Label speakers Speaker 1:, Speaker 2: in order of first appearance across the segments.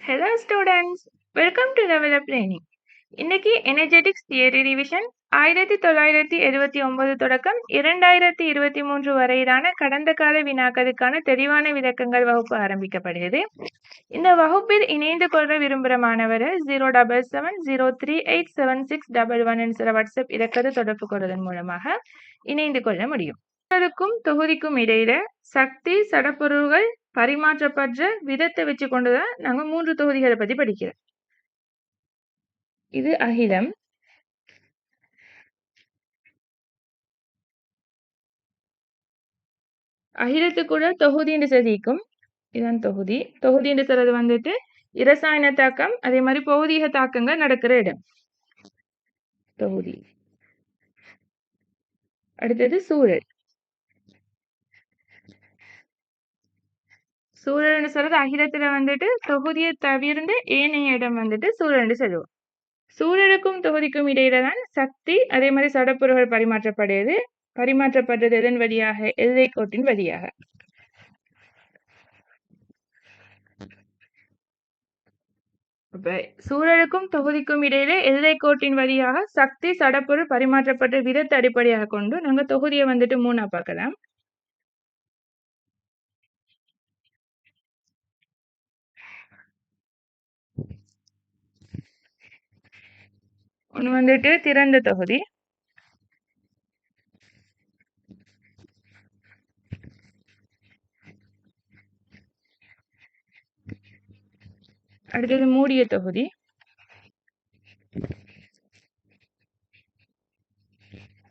Speaker 1: Hello students, welcome to Level Up Learning. இன்னைக்கு energetics theory revision 1979 தொடக்கம் 2023 வரையிலான கடந்த கால வினாக்களுக்கான தெளிவான விளக்கங்கள் வகுப்பு ஆரம்பிக்கப்படுகிறது. இந்த வகுப்பில் இணைந்து கொள்ள விரும்புகிற மாணவர் 07703876111 என்ற வாட்ஸ்அப் இலக்கத்தை தொடர்பு கொள்வதன் மூலமாக இணைந்து கொள்ள முடியும். தொகுதிக்கும் இடையில சக்தி சடப்பொருள்கள் பரிமாற்றப்பட்ட விதத்தை வச்சு கொண்டுதான் நாங்க 3 தொகுதிகளை பத்தி படிக்கிறோம். இது அகிலம், அகிலத்துக்குள்ள தொகுதி என்று சதிக்கும். இதுதான் தொகுதி. தொகுதி என்று சொல்றது வந்துட்டு இரசாயன தாக்கம், அதே மாதிரி பௌதீக தாக்கங்கள் நடக்கிற இடம் தொகுதி. அடுத்தது சூழல். சூழல்னு சொல்றது அகிலத்துல வந்துட்டு தொகுதியை தவிர்ந்து ஏனைய இடம் வந்துட்டு சூழல்னு சொல்லுவோம். சூழலுக்கும் தொகுதிக்கும் இடையில தான் சக்தி அதே மாதிரி சடப்பொருள்கள் பரிமாற்றப்பட்டது எதன் வழியாக? எல்லை கோட்டின் வழியாக. அப்ப சூழலுக்கும் தொகுதிக்கும் இடையில எல்லை கோட்டின் வழியாக சக்தி சடப்பொருள் பரிமாற்றப்பட்ட விதத்தை அடிப்படையாக கொண்டு நாங்க தொகுதியை வந்துட்டு 3ஆ பார்க்கலாம். ஒன்று வந்துட்டு திறந்த தொகுதி, அடுத்தது மூடிய தொகுதி,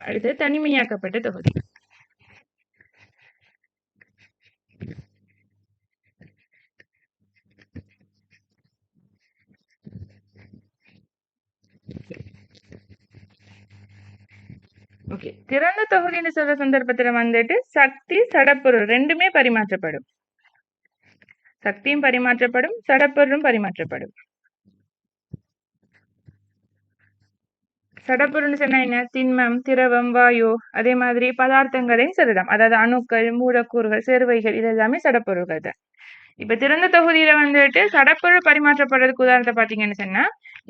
Speaker 1: அடுத்தது தனிமையாக்கப்பட்ட தொகுதி. ஓகே, திறந்த தொகுதின்னு சொல்ற சந்தர்ப்பத்துல வந்துட்டு சக்தி சடப்பொருள் ரெண்டுமே பரிமாற்றப்படும். சக்தியும் பரிமாற்றப்படும், சடப்பொருளும் பரிமாற்றப்படும். சடப்பொருள்னு சொன்னா என்ன? திண்மம், திரவம், வாயு, அதே மாதிரி பதார்த்தங்களையும் சொல்லலாம். அதாவது அணுக்கள், மூலக்கூறுகள், சேர்வைகள், இது எல்லாமே சடப்பொருள்கள் தான். இப்ப திறந்த தொகுதியில வந்துட்டு சடப்பொருள் பரிமாற்றப்படுறதுக்கு உதாரணத்தை பாத்தீங்கன்னு சொன்னா,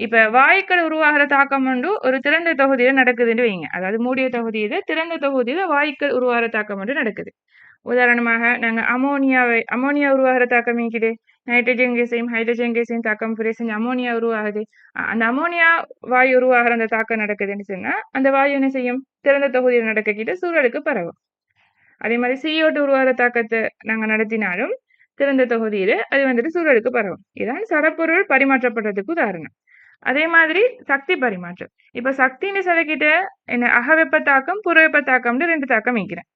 Speaker 1: இப்ப வாயுக்கள் உருவாகிற தாக்கம் ஒன்று ஒரு திறந்த தொகுதியில நடக்குதுன்னு வைங்க. அதாவது மூடிய தொகுதியில திறந்த தொகுதியில வாயுக்கள் உருவாகிற தாக்கம் ஒன்று நடக்குது. உதாரணமாக நாங்க அமோனியா உருவாகிற தாக்கம் இருக்குது. நைட்ரஜன் கேஸையும் ஹைட்ரஜன் கேஸையும் தாக்கம் புரிய செஞ்சு அமோனியா உருவாகுது. அந்த அமோனியா வாயு உருவாகிற அந்த தாக்கம் நடக்குதுன்னு சொன்னா அந்த வாயு என்ன செய்யும்? திறந்த தொகுதியில் நடக்கிட்டு சூழலுக்கு பரவும். அதே மாதிரி CO2 உருவாகிற தாக்கத்தை நாங்க நடத்தினாலும் திறந்த தொகுதியில அது வந்துட்டு சூழலுக்கு பரவும். இதான் சடப்பொருள் பரிமாற்றப்படுறதுக்கு உதாரணம். அதே மாதிரி சக்தி பரிமாற்றம். இப்ப சக்தின்னு சொல்லிக்கிட்ட என்ன? அகவெப்ப தாக்கம், புறவெப்ப தாக்கம்னு 2 தாக்கம் வைக்கிறேன்.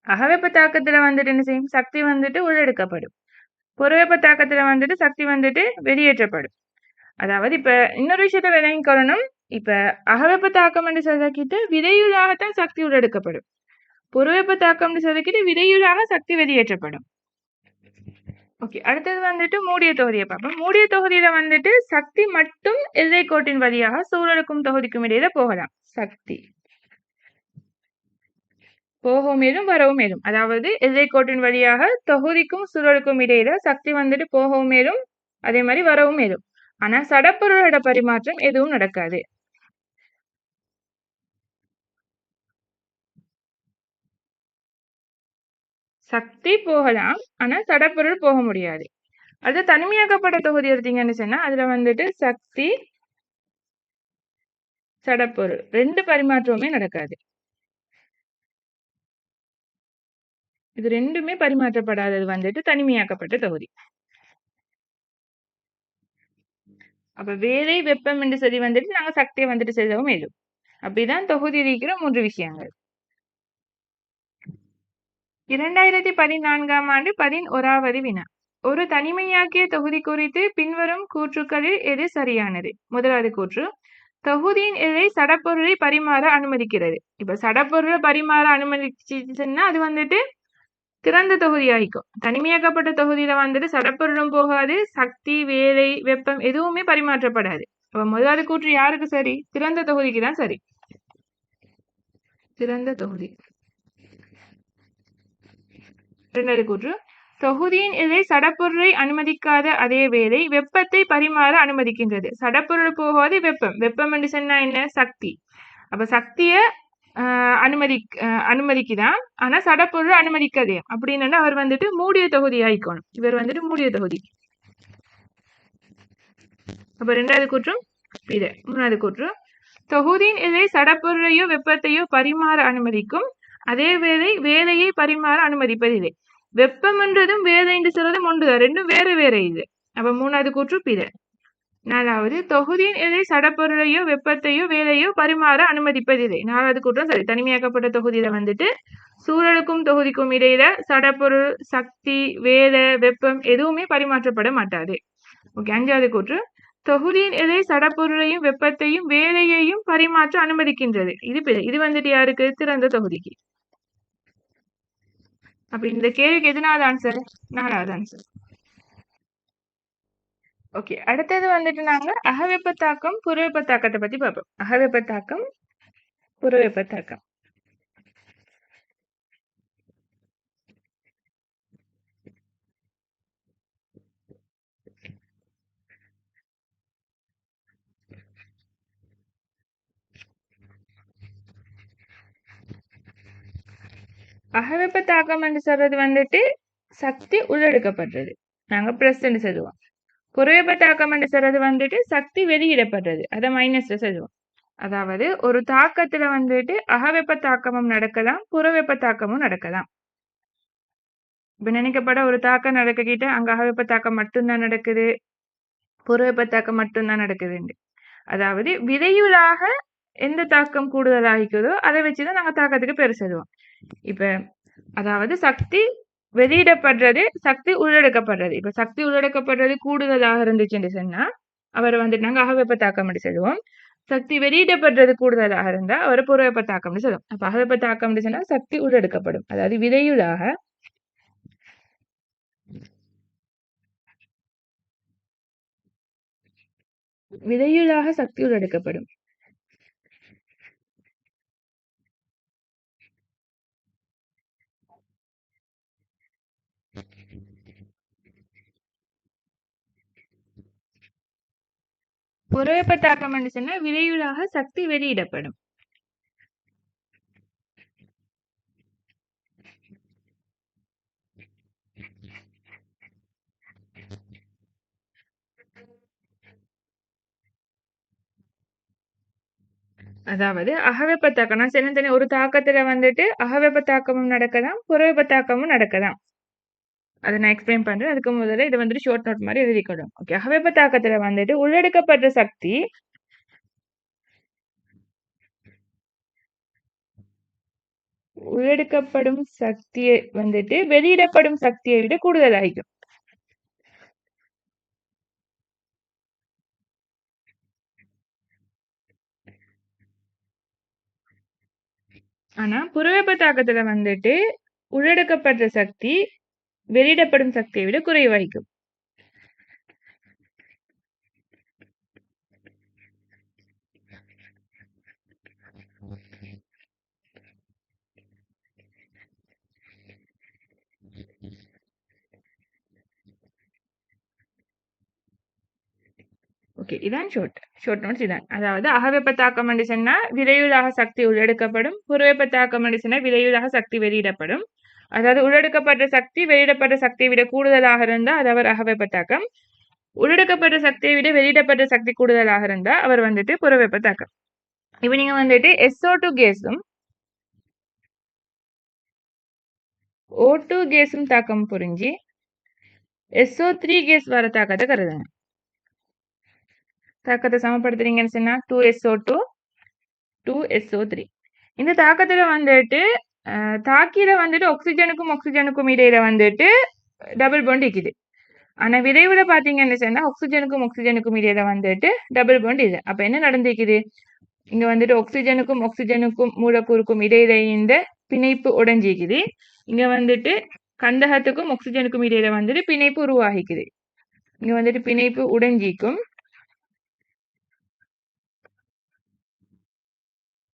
Speaker 1: அகவெப்ப தாக்கத்துல வந்துட்டு என்ன செய்யும்? சக்தி வந்துட்டு உள்ளெடுக்கப்படும். புறவெப்ப தாக்கத்துல வந்துட்டு சக்தி வந்துட்டு வெளியேற்றப்படும். அதாவது இப்ப இன்னொரு விஷயத்த விளங்கிக்கொள்ளணும். இப்ப அகவெப்ப தாக்கம் என்று சொல்லிக்கிட்டு விதையுளாகத்தான் சக்தி உள்ளெடுக்கப்படும். புறவெப்ப தாக்கம்னு சொல்லிக்கிட்டு விதையுளாக சக்தி வெளியேற்றப்படும். ஓகே, அடுத்தது வந்துட்டு மூடிய தொகுதியை பார்ப்போம். மூடிய தொகுதியில வந்துட்டு சக்தி மட்டும் எல்லை கோட்டின் வழியாக சூழலுக்கும் தொகுதிக்கும் இடையில போகலாம். சக்தி போகவும் மேலும் வரவும் மேலும், அதாவது எல்லை கோட்டின் வழியாக தொகுதிக்கும் சூழலுக்கும் இடையில சக்தி வந்துட்டு போகவும் மேலும் அதே மாதிரி வரவும் மேலும். ஆனா சடப்பொருளோட பரிமாற்றம் எதுவும் நடக்காது. சக்தி போகலாம், ஆனா சடப்பொருள் போக முடியாது. அது தனிமையாக்கப்பட்ட தொகுதி எடுத்தீங்கன்னு சொன்னா அதுல வந்துட்டு சக்தி சடப்பொருள் 2 பரிமாற்றமுமே நடக்காது. இது ரெண்டுமே பரிமாற்றப்படாதது வந்துட்டு தனிமையாக்கப்பட்ட தொகுதி. அப்ப வேலை வெப்பம் என்று சொல்லி வந்துட்டு நாங்க சக்தியை வந்துட்டு செல்லவும் மேலும். அப்படிதான் தொகுதி இருக்கிற 3 விஷயங்கள். 2014ஆம் ஆண்டு 11வது வினா. ஒரு தனிமையாக்கிய தொகுதி குறித்து பின்வரும் கூற்றுக்களில் எது சரியானது? முதலாவது கூற்று, தொகுதியின் எல்லை சடப்பொருளை பரிமாற அனுமதிக்கிறது. இப்ப சடப்பொருளை பரிமாற அனுமதிச்சுன்னா அது வந்துட்டு திறந்த தொகுதி ஆகிக்கும். தனிமையாக்கப்பட்ட தொகுதியில வந்துட்டு சடப்பொருளும் போகாது, சக்தி, வேலை, வெப்பம் எதுவுமே பரிமாற்றப்படாது. அப்ப முதலாவது கூற்று யாருக்கு சரி? திறந்த தொகுதிக்கு தான் சரி. திறந்த தொகுதி. இரண்டாவது கூற்று, தொகுதியின் எல்லை சடப்பொருளை அனுமதிக்காத அதே வேளை வெப்பத்தை பரிமாற அனுமதிக்கின்றது. சடப்பொருள் போகாது வெப்பம். வெப்பம் என்று சொன்னா என்ன? சக்தி. அப்ப சக்திய அனுமதிக்குதான். ஆனா சடப்பொருள் அனுமதிக்காதே. அப்படின்னு அவர் வந்துட்டு மூடிய தொகுதி ஆயிக்கணும். இவர் வந்துட்டு மூடிய தொகுதி. அப்ப 2வது கூற்றும் இது. 3வது கூற்று தொகுதியின் எல்லை சடப்பொருளையோ வெப்பத்தையோ பரிமாற அனுமதிக்கும். அதே வேளை வேலையை பரிமாற அனுமதிப்பதில்லை. வெப்பம் என்றதும் வேலை என்று சொல்றதும் ஒன்றுதான். ரெண்டும் வேற வேற இது. அப்ப 3வது கூற்று பிழை. 4வது தொகுதியின் எல்லை சடப்பொருளையோ வெப்பத்தையோ வேலையோ பரிமாற அனுமதிப்பதில்லை. 4வது கூற்றம் சரி. தனிமையாக்கப்பட்ட தொகுதியில வந்துட்டு சூழலுக்கும் தொகுதிக்கும் இடையில சடப்பொருள், சக்தி, வேலை, வெப்பம் எதுவுமே பரிமாற்றப்பட மாட்டாது. ஓகே. 5வது கூற்று தொகுதியின் எல்லை சடப்பொருளையும் வெப்பத்தையும் வேலையையும் பரிமாற்ற அனுமதிக்கின்றது. இது பிழை. இது வந்துட்டு யாருக்கு? திறந்த தொகுதிக்கு. அப்ப இந்த கேள்விக்கு எதுனாவது ஆன்சர்? 4வது ஆன்சர். ஓகே. அடுத்தது வந்துட்டு நாங்க அகவெப்பத்தாக்கம், புறவெப்பத்தாக்கத்தை பத்தி பார்ப்போம். அகவெப்பத்தாக்கம், புறவெப்பத்தாக்கம். அகவெப்பத்தாக்கம் என்று சொல்றது வந்துட்டு சக்தி உள்ளெடுக்கப்படுறது. நாங்க பிளஸ் சொல்லுவோம். புறவெப்பத்தாக்கம் என்று சொல்றது வந்துட்டு சக்தி வெளியிடப்படுறது. அதை மைனஸ்ல சொல்லுவோம். அதாவது ஒரு தாக்கத்துல வந்துட்டு அகவெப்பத்தாக்கமும் நடக்கலாம், புறவெப்பத்தாக்கமும் நடக்கலாம். இப்ப நினைக்கப்பட ஒரு தாக்கம் நடக்கிட்ட அங்க அகவெப்பத்தாக்கம் மட்டும்தான் நடக்குது, புறவெப்பத்தாக்கம் மட்டும்தான் நடக்குது. அதாவது விரைவுலாக எந்த தாக்கம் கூடுதலாகிக்குதோ அதை வச்சுதான் நாங்க தாக்கத்துக்கு பேர் சொல்லுவோம். இப்ப அதாவது சக்தி வெளியிடப்படுறது, சக்தி உள்ளெடுக்கப்படுறது. இப்ப சக்தி உள்ளெடுக்கப்படுறது கூடுதலாக இருந்துச்சுன்னு சொன்னா அவர் வந்துட்டு நாங்க அகவெப்பத்தாக்கம் சொல்லுவோம். சக்தி வெளியிடப்படுறது கூடுதலாக இருந்தா அவர் புறவெப்பத்தாக்கம் சொல்லுவோம். அப்ப அகவெப்பத்தாக்கம் சொன்னா சக்தி உள்ளெடுக்கப்படும். அதாவது விரையுளாக சக்தி உள்ளெடுக்கப்படும். புறவெப்பத்தாக்கம் சொன்னா விரையுளாக சக்தி வெளியிடப்படும். அதாவது அகவெப்பத்தாக்கம் நான் சொன்ன ஒரு தாக்கத்துல வந்துட்டு அகவெப்பத்தாக்கமும் நடக்கலாம், புறவெப்பத்தாக்கமும் நடக்கலாம். அதை நான் எக்ஸ்பிளைன் பண்றேன். அதுக்கு முதல்ல இதை வந்துட்டு ஷார்ட் நோட் மாதிரி எழுதிக்கணும். ஓகே. அகவெப்பத்தாக்கத்துல வந்துட்டு உள்ளெடுக்கப்பட்ட சக்தி உள்ளெடுக்கப்படும் சக்தியை வந்துட்டு வெளியிடப்படும் சக்தியை விட கூடுதலாகும். ஆனா புறவெப்பத்தாக்கத்துல வந்துட்டு உள்ளெடுக்கப்பட்ட சக்தி வெளியிடப்படும் சக்தியை விட குறைவாகும். ஓகே. இதான் ஷார்ட் நோட்ஸ் இதான். அதாவது அகவெப்பத்தாக்கம் சொன்னா விரைவுலாக சக்தி உள்ளெடுக்கப்படும், புறவெப்பத்தாக்கம் சொன்னா விரைவுலாக சக்தி வெளியிடப்படும். அதாவது உள்ளெடுக்கப்பட்ட சக்தி வெளியிடப்பட்ட சக்தியை விட கூடுதலாக இருந்தா அது அவர் அகவெப்பத்தாக்கம். உள்ளெடுக்கப்பட்ட சக்தியை விட வெளியிடப்பட்ட சக்தி கூடுதலாக இருந்தா அவர் வந்துட்டு புறவெப்பத்தாக்கம். இப்ப நீங்க வந்துட்டு SO2 கேஸும் O2 கேஸும் தாக்கம் புரிஞ்சு SO3 கேஸ் வர தாக்கத்தை கருதுங்க. தாக்கத்தை சமப்படுத்துறீங்கன்னு சொன்னா 2SO2 2SO3. இந்த தாக்கத்துல வந்துட்டு தாக்கியில வந்துட்டு ஆக்சிஜனுக்கும் இடையில வந்துட்டு டபுள் பாண்ட் இருக்குது. ஆனா விரைவுல பாத்தீங்கன்னு சொன்னா ஆக்சிஜனுக்கும் இடையில வந்துட்டு டபுள் பாண்ட் இல்லை. அப்ப என்ன நடந்திருக்குது? இங்க வந்துட்டு ஆக்சிஜனுக்கும் மூலக்கூறுக்கும் இடையில இந்த பிணைப்பு உடைஞ்சிக்குது. இங்க வந்துட்டு கந்தகத்துக்கும் ஆக்சிஜனுக்கும் இடையில வந்துட்டு பிணைப்பு உருவாகிக்குது. இங்க வந்துட்டு பிணைப்பு உடைஞ்சிக்கும்,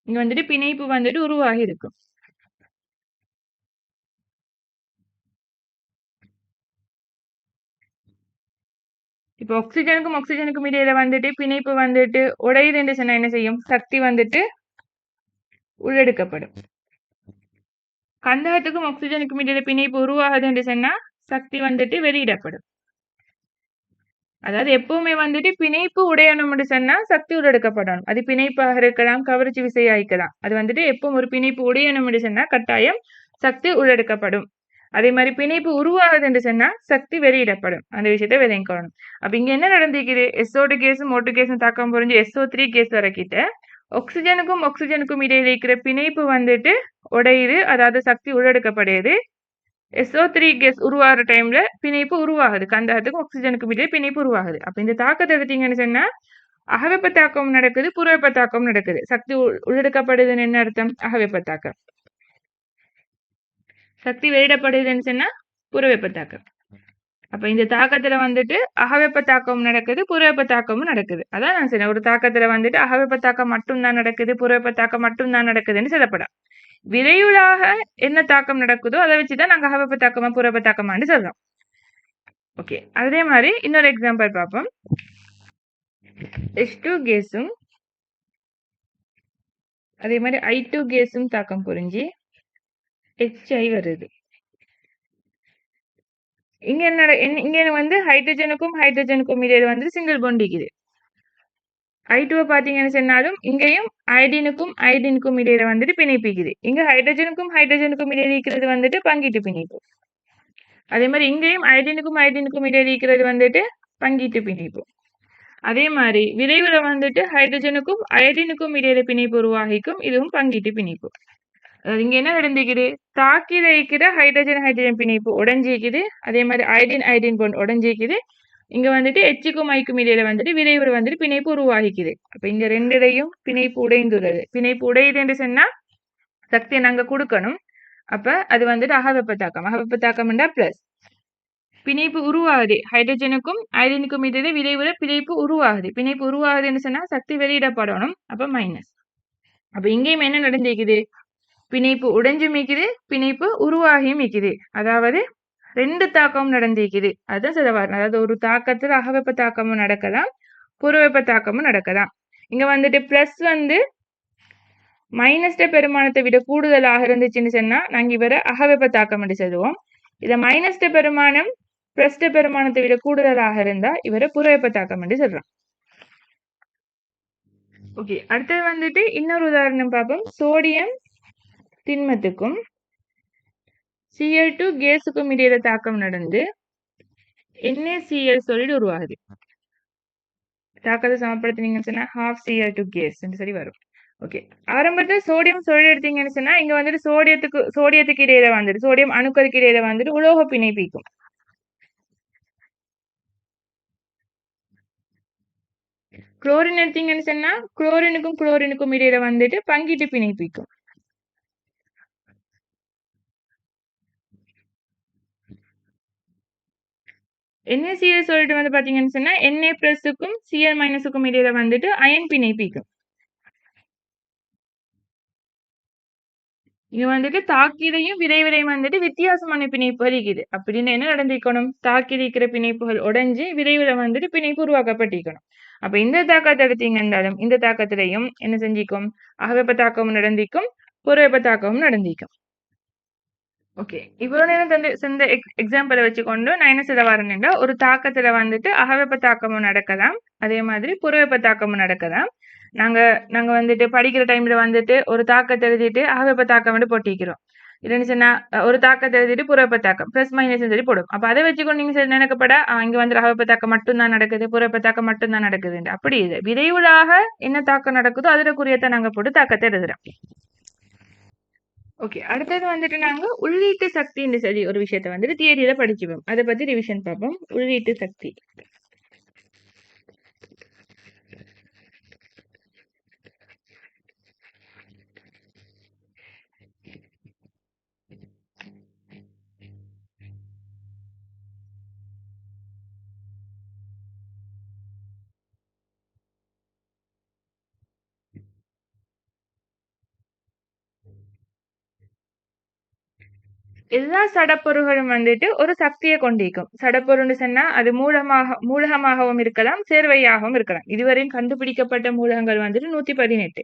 Speaker 1: இங்க வந்துட்டு பிணைப்பு வந்துட்டு உருவாகி இருக்கும். இப்போ ஆக்சிஜனுக்கும் இடையில வந்துட்டு பிணைப்பு வந்துட்டு உடையுதுன்னு சொன்னா என்ன செய்யும்? சக்தி வந்துட்டு உள்ளெடுக்கப்படும். கந்தகத்துக்கும் ஆக்சிஜனுக்கும் இடையில பிணைப்பு உருவாகுதுன்னு சொன்னா சக்தி வந்துட்டு வெளியிடப்படும். அதாவது எப்பவுமே வந்துட்டு பிணைப்பு உடையணும்னு சொன்னா சக்தி உள்ளெடுக்கப்படணும். அது பிணைப்பாக இருக்கலாம், கவர்ச்சி விசையா இருக்கலாம். அது வந்துட்டு எப்பவும் ஒரு பிணைப்பு உடையணும்னு சொன்னா கட்டாயம் சக்தி உள்ளெடுக்கப்படும். அதே மாதிரி பிணைப்பு உருவாகுதுன்னு சொன்னா சக்தி வெளியிடப்படும். அந்த விஷயத்த விளங்கிக்கணும். அப்ப இங்க என்ன நடந்திருக்குது? SO2 கேஸும் O2 கேஸும் தாக்கம் புரிஞ்சு SO3 கேஸ் வரைக்கிட்ட ஆக்சிஜனுக்கும் இடையில இருக்கிற பிணைப்பு வந்துட்டு உடையுது, அதாவது சக்தி உள்ளெடுக்கப்படுது. SO3 கேஸ் உருவாகிற டைம்ல பிணைப்பு உருவாகுது. கந்தகத்துக்கும் ஆக்சிஜனுக்கும் இடையே பிணைப்பு உருவாகுது. அப்ப இந்த தாக்கத்தை எடுத்தீங்கன்னு சொன்னா அகவெப்ப தாக்கம் நடக்குது, புறவெப்ப தாக்கம் நடக்குது. சக்தி உள்ளெடுக்கப்படுதுன்னு என்ன அர்த்தம்? அகவெப்ப தாக்கம். சக்தி வெளியிடப்படுதுன்னு சொன்னா புறவெப்ப தாக்கம். அப்ப இந்த தாக்கத்துல வந்துட்டு அகவெப்ப தாக்கம் நடக்குது, புறவெப்ப தாக்கமும் நடக்குது. அதான் நான் சொன்னேன், ஒரு தாக்கத்துல வந்துட்டு அகவெப்ப தாக்கம் மட்டும்தான் நடக்குது, புறவெப்ப தாக்கம் மட்டும்தான் நடக்குதுன்னு சொல்லப்படும். விரைவுளாக என்ன தாக்கம் நடக்குதோ அதை வச்சுதான் நாங்க அகவெப்ப தாக்கமா புறவெப்ப தாக்கமான்னு சொல்றோம். ஓகே, அதே மாதிரி இன்னொரு எக்ஸாம்பிள் பார்ப்போம். H2 கேஸும் அதே மாதிரி I2 கேஸும் தாக்கம் புரிஞ்சு HI வருது. இங்க இங்க வந்து ஹைட்ரஜனுக்கும் இடையில வந்து சிங்கிள் பாண்ட் இருக்குது. I2 பாத்தீங்கன்னு சொன்னாலும் இங்கேயும் ஐடினுக்கும் இடையில வந்துட்டு பிணைப்பிக்குது. இங்க ஹைட்ரஜனுக்கும் இடையில இருக்கிறது வந்துட்டு பங்கீட்டு பிணைப்பு. அதே மாதிரி இங்கேயும் ஐடினுக்கும் இடையில இருக்கிறது வந்துட்டு பங்கீட்டு பிணைப்பு. அதே மாதிரி விரைவுல வந்துட்டு ஹைட்ரஜனுக்கும் ஐடினுக்கும் இடையில பிணைப்பு உருவாகிக்கும், இதுவும் பங்கீட்டு பிணைப்பு. அதாவது இங்க என்ன நடந்திருக்குது? தாக்கில இருக்கிற ஹைட்ரஜன் பிணைப்பு உடைஞ்சிக்குது. அதே மாதிரி ஐடின் பாண்ட் உடைஞ்சிக்குது. இங்க வந்துட்டு Hக்கும் Iக்கும் இடையில வந்துட்டு விரைவுல வந்துட்டு பிணைப்பு உருவாகிக்குது. அப்ப இங்க ரெண்டுடையும் பிணைப்பு உடைந்துள்ளது. பிணைப்பு உடையுது என்று சொன்னா சக்தியை நாங்க கொடுக்கணும். அப்ப அது வந்துட்டு அகவெப்ப தாக்கம்னா பிளஸ். பிணைப்பு உருவாகுது, ஹைட்ரஜனுக்கும் ஐடினுக்கும் இடையில விரைவுல பிணைப்பு உருவாகுதுன்னு சொன்னா சக்தி வெளியிடப்படணும். அப்ப மைனஸ். அப்ப இங்கேயும் என்ன நடந்திருக்குது? பிணைப்பு உடைஞ்சும் இருக்குது, பிணைப்பு உருவாகியும் இருக்குது. அதாவது ரெண்டு தாக்கமும் நடந்திருக்குது. அதுதான் சொல்ல வரணும். அதாவது ஒரு தாக்கத்துல அகவெப்ப தாக்கமும் நடக்கலாம், புறவெப்ப தாக்கமும் நடக்கலாம். இங்க வந்துட்டு பிளஸ் வந்து மைனஸ்ட பெருமானத்தை விட கூடுதலாக இருந்துச்சுன்னு சொன்னா நாங்க இவரை அகவெப்ப தாக்கம் என்று சொல்லுவோம். இத மைனஸ்ட பெருமானம் பிளஸ்ட பெருமானத்தை விட கூடுதலாக இருந்தா இவரை புறவெப்ப தாக்கம் என்று சொல்றோம். ஓகே, அடுத்தது வந்துட்டு இன்னொரு உதாரணம் பார்ப்போம். சோடியம் திண்மத்துக்கும் Cl2 கேஸுக்கும் இடையில தாக்கம் நடந்து NaCl solid உருவாகுது. தாக்கத்தை சமப்படுத்தினீங்கன்னு சொன்னா half Cl2 கேஸ் சரி வரும். ஓகே, ஆரம்பத்தில் சோடியம் solid எடுத்தீங்கன்னு சொன்னா இங்க வந்துட்டு சோடியத்துக்கு இடையில வந்துட்டு சோடியம் அணுக்களுக்கு இடையில வந்துட்டு உலோக பிணைப்பிக்கும். குளோரின் எடுத்தீங்கன்னு சொன்னா குளோரினுக்கும் இடையில வந்துட்டு பங்கீட்டு பிணைப்பிக்கும். NaCl solid வந்து பாத்தீங்கன்னு சொன்னா Na+க்கும் Cl- இடையில வந்துட்டு அயன் பிணைப்பிக்கும். இங்க வந்துட்டு தாக்கிலையும் விரைவிலையும் வந்துட்டு வித்தியாசமான பிணைப்புகள் இருக்குது. அப்படின்னு என்ன நடந்திருக்கணும்? தாக்கில் இருக்கிற பிணைப்புகள் உடைஞ்சு விரைவில் வந்துட்டு பிணைப்பு உருவாக்கப்பட்டிருக்கணும். அப்ப இந்த தாக்கத்தை எடுத்தீங்கன்னாலும் இந்த தாக்கத்திலையும் என்ன செஞ்சிக்கும்? அகவெப்ப தாக்கமும் நடந்திருக்கும், புறவெப்ப தாக்கமும் நடந்திருக்கும். ஓகே, இவ்வளவு நேரம் சென்ற எக்ஸாம்பிளை வச்சுக்கொண்டு நான் என்ன சொல்ல வரேன்னா, ஒரு தாக்கத்துல வந்துட்டு அகவெப்ப தாக்கமும் நடக்கலாம், அதே மாதிரி புறவெப்ப தாக்கமும் நடக்கலாம். நாங்க வந்துட்டு படிக்கிற டைம்ல வந்துட்டு ஒரு தாக்கத்தை எழுதிட்டு அகவெப்ப தாக்கம் வந்து போட்டிக்கிறோம். இல்லைன்னு சொன்னா ஒரு தாக்கத்தை எழுதிட்டு புறவெப்ப தாக்கம் பிளஸ் மைனஸ் சொல்லி போடும். அப்ப அதை வச்சுக்கொண்டு நீங்க நினைக்கப்பட இங்க வந்து அகவெப்ப தாக்கம் மட்டும்தான் நடக்குது, புறவெப்ப தாக்கம் மட்டும்தான் நடக்குது. அப்படி இது விரைவுளாக என்ன தாக்கம் நடக்குதோ அதுல குறியத்தை நாங்க போட்டு தாக்கத்தை எழுதுறோம். ஓகே, அடுத்தது வந்துட்டு நாங்க உள்ளீட்டு சக்தின்னு சொல்லி ஒரு விஷயத்த வந்துட்டு தியரியில படிச்சுப்போம். அதை பத்தி ரிவிஷன் பார்ப்போம். உள்ளீட்டு சக்தி. எல்லா சடப்பொருள்களும் வந்துட்டு ஒரு சக்தியை கொண்டிருக்கும். சடப்பொருள்னு சொன்னா அது மூலகமாகவும் இருக்கலாம், சேர்வையாகவும் இருக்கலாம். இதுவரையும் கண்டுபிடிக்கப்பட்ட மூலகங்கள் வந்துட்டு 118.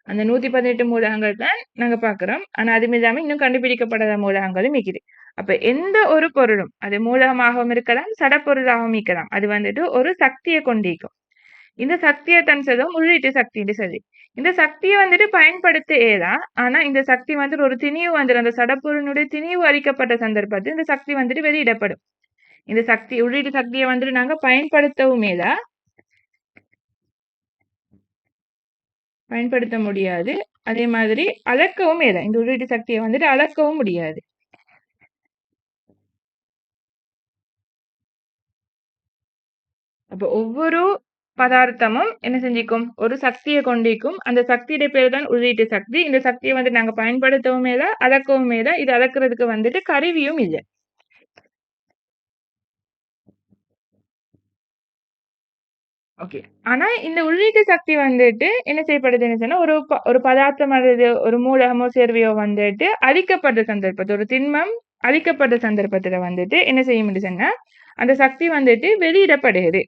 Speaker 1: அந்த 118 மூலகங்கள் தான் நாங்க பார்க்கிறோம். ஆனா அது இல்லாம இன்னும் கண்டுபிடிக்கப்படாத மூலகங்களும் இருக்குது. அப்ப எந்த ஒரு பொருளும் அது மூலகமாகவும் இருக்கலாம், சடப்பொருளாகவும் இருக்கலாம். அது வந்துட்டு ஒரு சக்தியை கொண்டிருக்கும். இந்த சக்தியை தான் சொல்லுவோம் உள்ளீட்டு சக்தின்னு சொல்லி. இந்த சக்தியை வந்துட்டு பயன்படுத்த இயலாம். ஆனா இந்த சக்தி வந்துட்டு ஒரு திணிவு வந்துடும். அந்த சடப்பொருளினுடைய திணிவு அளிக்கப்பட்ட சந்தர்ப்பத்தில் இந்த சக்தி வந்துட்டு வெளியிடப்படும். இந்த சக்தி உள்ளீட்டு சக்தியை வந்துட்டு நாங்க பயன்படுத்தவுமே தான் பயன்படுத்த முடியாது. அதே மாதிரி அளக்கவும் இயலும். இந்த உள்ளீட்டு சக்தியை வந்துட்டு அளக்கவும் முடியாது. அப்ப ஒவ்வொரு பதார்த்தமும் என்ன செஞ்சிக்கும் ஒரு சக்தியை கொண்டிருக்கும். அந்த சக்தியுடைய பேர் தான் உள்ளீட்டு சக்தி. இந்த சக்தியை வந்து நாங்க பயன்படுத்தவுமே தான் அளக்கவுமே தான். இது அளக்கிறதுக்கு வந்துட்டு கருவியும் இல்லை. ஓகே. ஆனா இந்த உள்ளீட்டு சக்தி வந்துட்டு என்ன செய்யப்படுதுன்னு சொன்னா ஒரு பதார்த்தம் அல்லது ஒரு மூலகமோ சேர்வையோ வந்துட்டு அழிக்கப்பட்ட சந்தர்ப்பத்தில் ஒரு திண்மம் அழிக்கப்பட்ட சந்தர்ப்பத்துல வந்துட்டு என்ன செய்யும் சொன்னா அந்த சக்தி வந்துட்டு வெளியிடப்படுகிறது.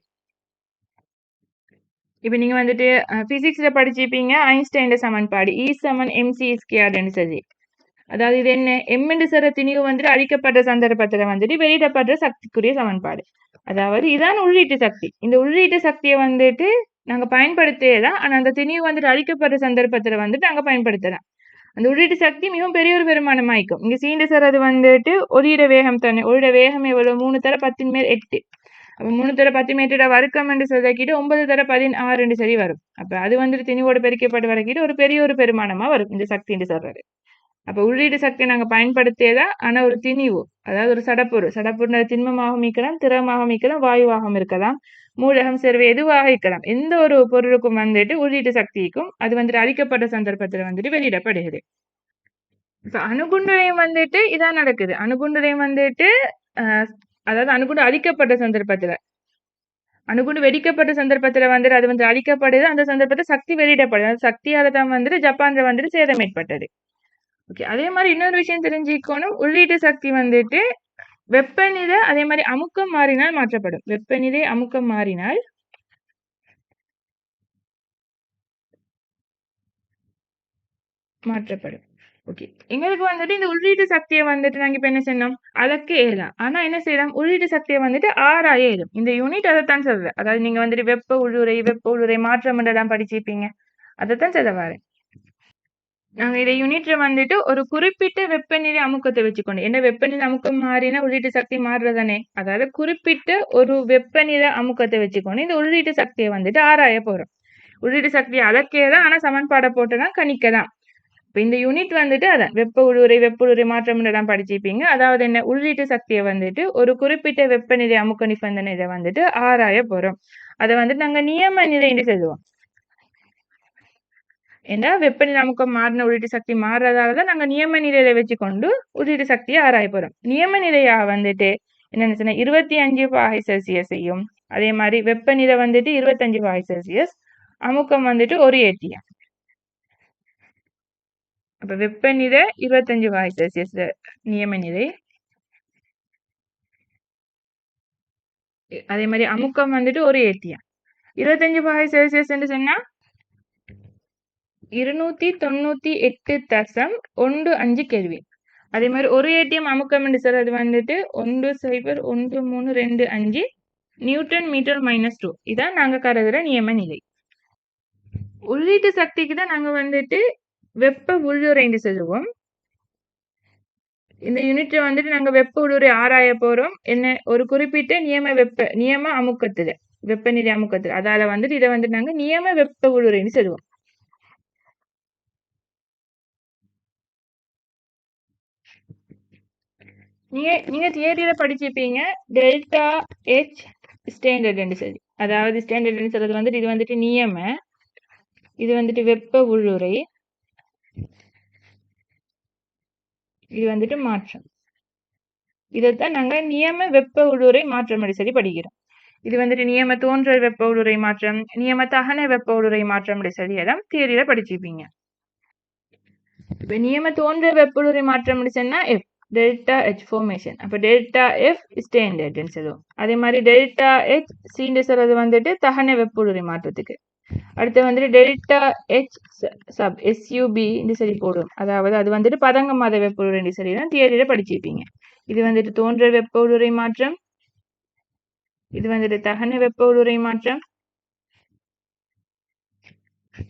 Speaker 1: இப்ப நீங்க வந்துட்டு பிசிக்ஸ்ல படிச்சிருப்பீங்க ஐன்ஸ்டைன் சமன்பாடு E=mc²ன்னு சொல்லி. அதாவது இது என்ன எம் சர திணிவு வந்துட்டு அழிக்கப்பட்ட சந்தர்ப்பத்துல வந்துட்டு வெளியிடப்படுற சக்திக்குரிய சமன்பாடு. அதாவது இதான் உள்ளீட்டு சக்தி. இந்த உள்ளீட்டு சக்தியை வந்துட்டு நாங்க பயன்படுத்தலாம். ஆனா அந்த திணிவு வந்துட்டு அழிக்கப்படுற சந்தர்ப்பத்துல வந்துட்டு நாங்க பயன்படுத்தலாம். அந்த உள்ளீட்டு சக்தி மிகவும் பெரிய ஒரு பெருமானம் ஆயிக்கும். இங்க சீண்டு சார் அது வந்துட்டு ஒளியிட வேகம் தானே. ஒளியிட வேகம் எவ்வளவு 3 தர 10 மேல் 8. அப்ப 3 தர 10 மீட்டர வர்க்கம் என்று சொல்லிக்கிட்டு 9 தர 16 சரி வரும். அப்ப அது வந்துட்டு திணிவோடு பெருக்கப்பட்டு வரைக்கிட்டு ஒரு பெரிய ஒரு பெருமானமா வரும் இந்த சக்தி என்று சொல்றது. அப்ப உள்ளீடு சக்தியை நாங்க பயன்படுத்தியதான். ஆனா ஒரு திணிவு அதாவது ஒரு சடப்பொருள் திண்மமாகவும் இருக்கலாம், திரவமாகவும் இருக்கலாம், வாயுவாகவும் இருக்கலாம், மூலகம் சேர்வை எதுவாக இருக்கலாம். எந்த ஒரு பொருளுக்கும் வந்துட்டு உள்ளீட்டு சக்திக்கும் அது வந்துட்டு அழிக்கப்பட்ட சந்தர்ப்பத்துல வந்துட்டு வெளியிடப்படுகிறது. இப்ப அணுகுண்டுலையும் வந்துட்டு இதான் நடக்குது. அணுகுண்டுலையும் வந்துட்டு அதாவது அணுகுண்டு அழிக்கப்பட்ட சந்தர்ப்பத்துல அணுகுண்டு வெடிக்கப்பட்ட சந்தர்ப்பத்துல வந்துட்டு அது வந்து அழிக்கப்படுது. அந்த சந்தர்ப்பத்தில் சக்தி வெளியிடப்படுது. அந்த சக்தியால தான் வந்துட்டு ஜப்பான்ல வந்துட்டு சேதம் ஏற்பட்டது. ஓகே. அதே மாதிரி இன்னொரு விஷயம் தெரிஞ்சுக்கணும். உள்ளீட்டு சக்தி வந்துட்டு வெப்பநிலை அதே மாதிரி அமுக்கம் மாறினால் மாற்றப்படும். வெப்பநிலை அமுக்கம் மாறினால் மாற்றப்படும். ஓகே. எங்களுக்கு வந்துட்டு இந்த உள்ளீட்டு சக்தியை வந்துட்டு நாங்க இப்ப என்ன செய்யணும் அளக்க இயலாம். ஆனா என்ன செய்யலாம் உள்ளீட்டு சக்தியை வந்துட்டு ஆராய இயலும். இந்த யூனிட் அதைத்தான் சொல்றேன். அதாவது நீங்க வந்துட்டு வெப்ப உள்ளுறை மாற்றம் என்றெல்லாம் படிச்சிருப்பீங்க. அதைத்தான் சொல்ல வரேன். நாங்க இதை யூனிட்ல வந்துட்டு ஒரு குறிப்பிட்ட வெப்பநிலை அமுக்கத்தை வச்சுக்கொண்டு என்ன வெப்பநிலை அமுக்கம் மாறினா உள்ளீட்டு சக்தி மாறுறதானே. அதாவது குறிப்பிட்ட ஒரு வெப்பநிலை அமுக்கத்தை வச்சுக்கொண்டு இந்த உள்ளீட்டு சக்தியை வந்துட்டு ஆராய போறோம். உள்ளீட்டு சக்தியை அளக்கேதான். ஆனா சமன்பாடை போட்டுதான் கணிக்கதான். இப்ப இந்த யூனிட் வந்துட்டு அதான் வெப்ப உள்ளுறை மாற்றம் எல்லாம் படிச்சிருப்பீங்க. அதாவது என்ன உள்ளீட்டு சக்தியை வந்துட்டு ஒரு குறிப்பிட்ட வெப்பநிலை அமுக்க நிபந்தனையில வந்துட்டு ஆராய போறோம். அதை வந்துட்டு நாங்க நியம நிலைன்னு சொல்லுவோம். ஏன்னா வெப்பநிலை அமுக்கம் மாறின உள்ளீட்டு சக்தி மாறுறதாலதான் நாங்க நியம நிலையில வச்சுக்கொண்டு உள்ளீட்டு சக்தியை ஆராய போறோம். நியம நிலையா வந்துட்டு என்னன்னு சொன்னா 25°C அதே மாதிரி வெப்பநிலை வந்துட்டு 25°C அமுக்கம் வந்துட்டு 1 atm. அப்ப வெப்பநிலை 25°C நியம நிலை. அதே மாதிரி அமுக்கம் வந்துட்டு 1 atm. 25°C என்று சொன்னா 298.15 கெல்வின். அதே மாதிரி 1 atm அமுக்கம் என்று சொல்றது வந்துட்டு 1.01325 நியூட்டன் மீட்டர் -2. இதான் நாங்க கருதுற நியம நிலை. உள்ளீட்டு சக்திக்கு தான் நாங்க வந்துட்டு வெப்ப உள்ளுறை என்று சொல்லுவோம். இந்த யூனிட்ல வந்துட்டு நாங்க வெப்ப உள்ளுறை ஆராய போறோம். என்ன ஒரு குறிப்பிட்ட நியம அமுக்கத்துல வெப்பநிலை அமுக்கத்துல அதால வந்துட்டு இதை வந்துட்டு நாங்க நியம வெப்ப உள்ளுறைன்னு சொல்லுவோம். நீங்க தியரியில படிச்சிருப்பீங்க டெல்டா H ஸ்டாண்டர்ட் சொல்லி. அதாவது ஸ்டாண்டர்ட் சொல்றது வந்துட்டு இது வந்துட்டு நியம, இது வந்துட்டு வெப்ப உள்ளுறை, இது வந்துட்டு மாற்றம். இதைத்தான் நாங்க நியம வெப்ப உள்ளுறை மாற்றம் சொல்லி படிக்கிறோம். இது வந்துட்டு நியம தோன்றல் வெப்ப உள்ளுறை மாற்றம், நியம தகன வெப்ப உள்ளுறை மாற்றம் சொல்லி எல்லாம் தியரியில படிச்சிருப்பீங்க. இப்ப நியம தோன்றல் வெப்ப உள்ளுறை மாற்றம் சொன்னா F. Delta H formation. அப்ப டெல்டா F ஸ்டாண்டர்ட்னு சொல்லுவோம். அதே மாதிரி டெல்டா H சீண்டு சொல்றது வந்துட்டு தகன வெப்பொழுறை மாற்றத்துக்கு. அடுத்து வந்துட்டு டெல்டா H சப் SUB சொல்லி போடுவோம். அதாவது அது வந்துட்டு பதங்கமாத வெப்பொழுறை சொல்லி தான் தியரியில படிச்சிருப்பீங்க. இது வந்துட்டு தோன்ற வெப்பொழுறை மாற்றம், இது வந்துட்டு தகன வெப்பொழுறை மாற்றம்,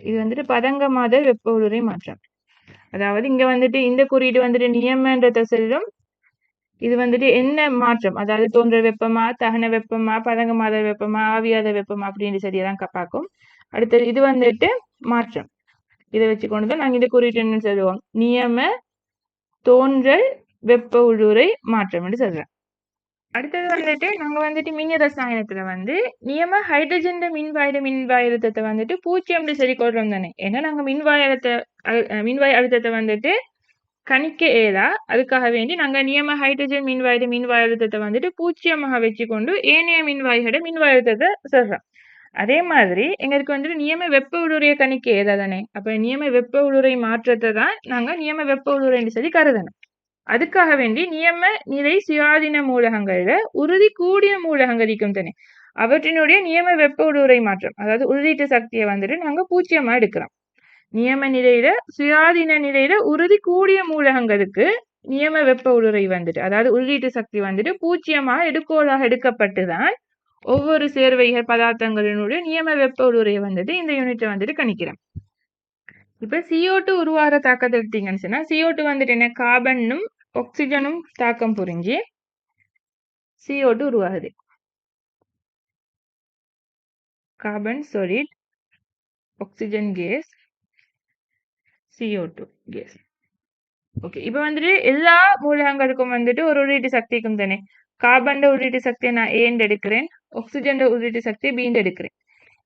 Speaker 1: இது வந்துட்டு பதங்கமாத வெப்பொழுறை மாற்றம். அதாவது இங்க வந்துட்டு இந்த குறியீடு வந்துட்டு நியமன்றத செல்லும். இது வந்துட்டு என்ன மாற்றம், அதாவது தோன்ற வெப்பமா, தகன வெப்பமா, பதங்கமாத வெப்பமா, ஆவியாத வெப்பமா அப்படின்னு சொல்லிதான் பார்க்கும். அடுத்தது இது வந்துட்டு மாற்றம். இதை வச்சுக்கொண்டுதான் நாங்க இந்த குறியீட்டு என்ன சொல்லுவோம், நியம தோன்றல் வெப்ப உள்ளுறை மாற்றம் என்று சொல்றோம். அடுத்தது வந்துட்டு நாங்க வந்துட்டு மின் ரசாயனத்துல வந்து நியம ஹைட்ரஜன் மின்வாய் அழுத்தத்தை வந்துட்டு 0 சரி கொள்றோம் தானே. ஏன்னா நாங்க மின்வாய் அழுத்தத்தை வந்துட்டு கணிக்க ஏதா, அதுக்காக வேண்டி நாங்க நியம ஹைட்ரஜன் மின்வாய் அழுத்தத்தை வந்துட்டு 0 வச்சுக்கொண்டு ஏனைய மின்வாய்களோட மின்வாய் அழுத்தத்தை சொல்றோம். அதே மாதிரி எங்களுக்கு வந்துட்டு நியம வெப்ப உள்ளுறையை கணிக்க ஏதா தானே. அப்ப நியம வெப்ப உள்ளுறை மாற்றத்தை தான் நாங்க நியம வெப்ப உள்ளுறைன்னு சொல்லி கருதணும். அதுக்காக வேண்டி நியம நிலை சுயாதீன மூலகங்கள்ல உறுதி கூடிய மூலகங்கள் இருக்கும் தானே, அவற்றினுடைய நியம வெப்ப உள்ளுறை மாற்றம், அதாவது உள்ளீட்டு சக்தியை வந்துட்டு நாங்க 0 எடுக்கிறோம். நியம நிலையில சுயாதீன நிலையில உறுதி கூடிய மூலகங்களுக்கு நியம வெப்ப உள்ளுறை வந்துட்டு, அதாவது உள்ளீட்டு சக்தி வந்துட்டு 0 எடுக்கோளாக எடுக்கப்பட்டுதான் ஒவ்வொரு சேர்வைகள் பதார்த்தங்களினுடைய நியம வெப்ப உள்ளுறையை வந்துட்டு இந்த யூனிட்டை வந்துட்டு கணிக்கிறோம். இப்ப CO2 உருவாகிற தாக்கத்தை எடுத்தீங்கன்னு சொன்னா, CO2 வந்துட்டு என்ன, கார்பனும் ஆக்சிஜனும் தாக்கம் புரிஞ்சு CO2 உருவாகுது. Carbon solid, oxygen gas, CO2 gas. Okay, இப்ப வந்துட்டு எல்லா மூலகங்களுக்கும் வந்துட்டு ஒரு உள்ளீட்டு சக்திக்கும் தானே. கார்பன் உள்ளீட்டு சக்தியை நான் ஏன்னு எடுக்கிறேன், ஆக்சிஜன் உள்ளீட்டு சக்தியை பீன்னு எடுக்கிறேன்.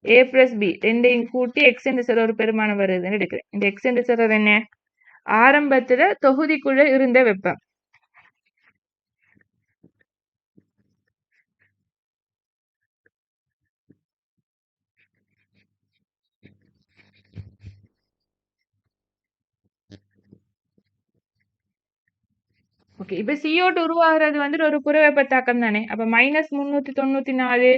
Speaker 1: A பிளஸ் பி ரெண்டையும் கூட்டி எக்ஸ் என்று சொல்ற ஒரு பெருமானம் வருதுன்னு எடுக்கிறேன். இந்த எக்ஸ் என்று சொல்றது என்ன, ஆரம்பத்துல தொகுதிக்குள்ள இருந்த வெப்பம். ஓகே, இப்ப CO2 உருவாகிறது வந்துட்டு ஒரு புற வெப்ப தாக்கம் தானே. அப்ப -394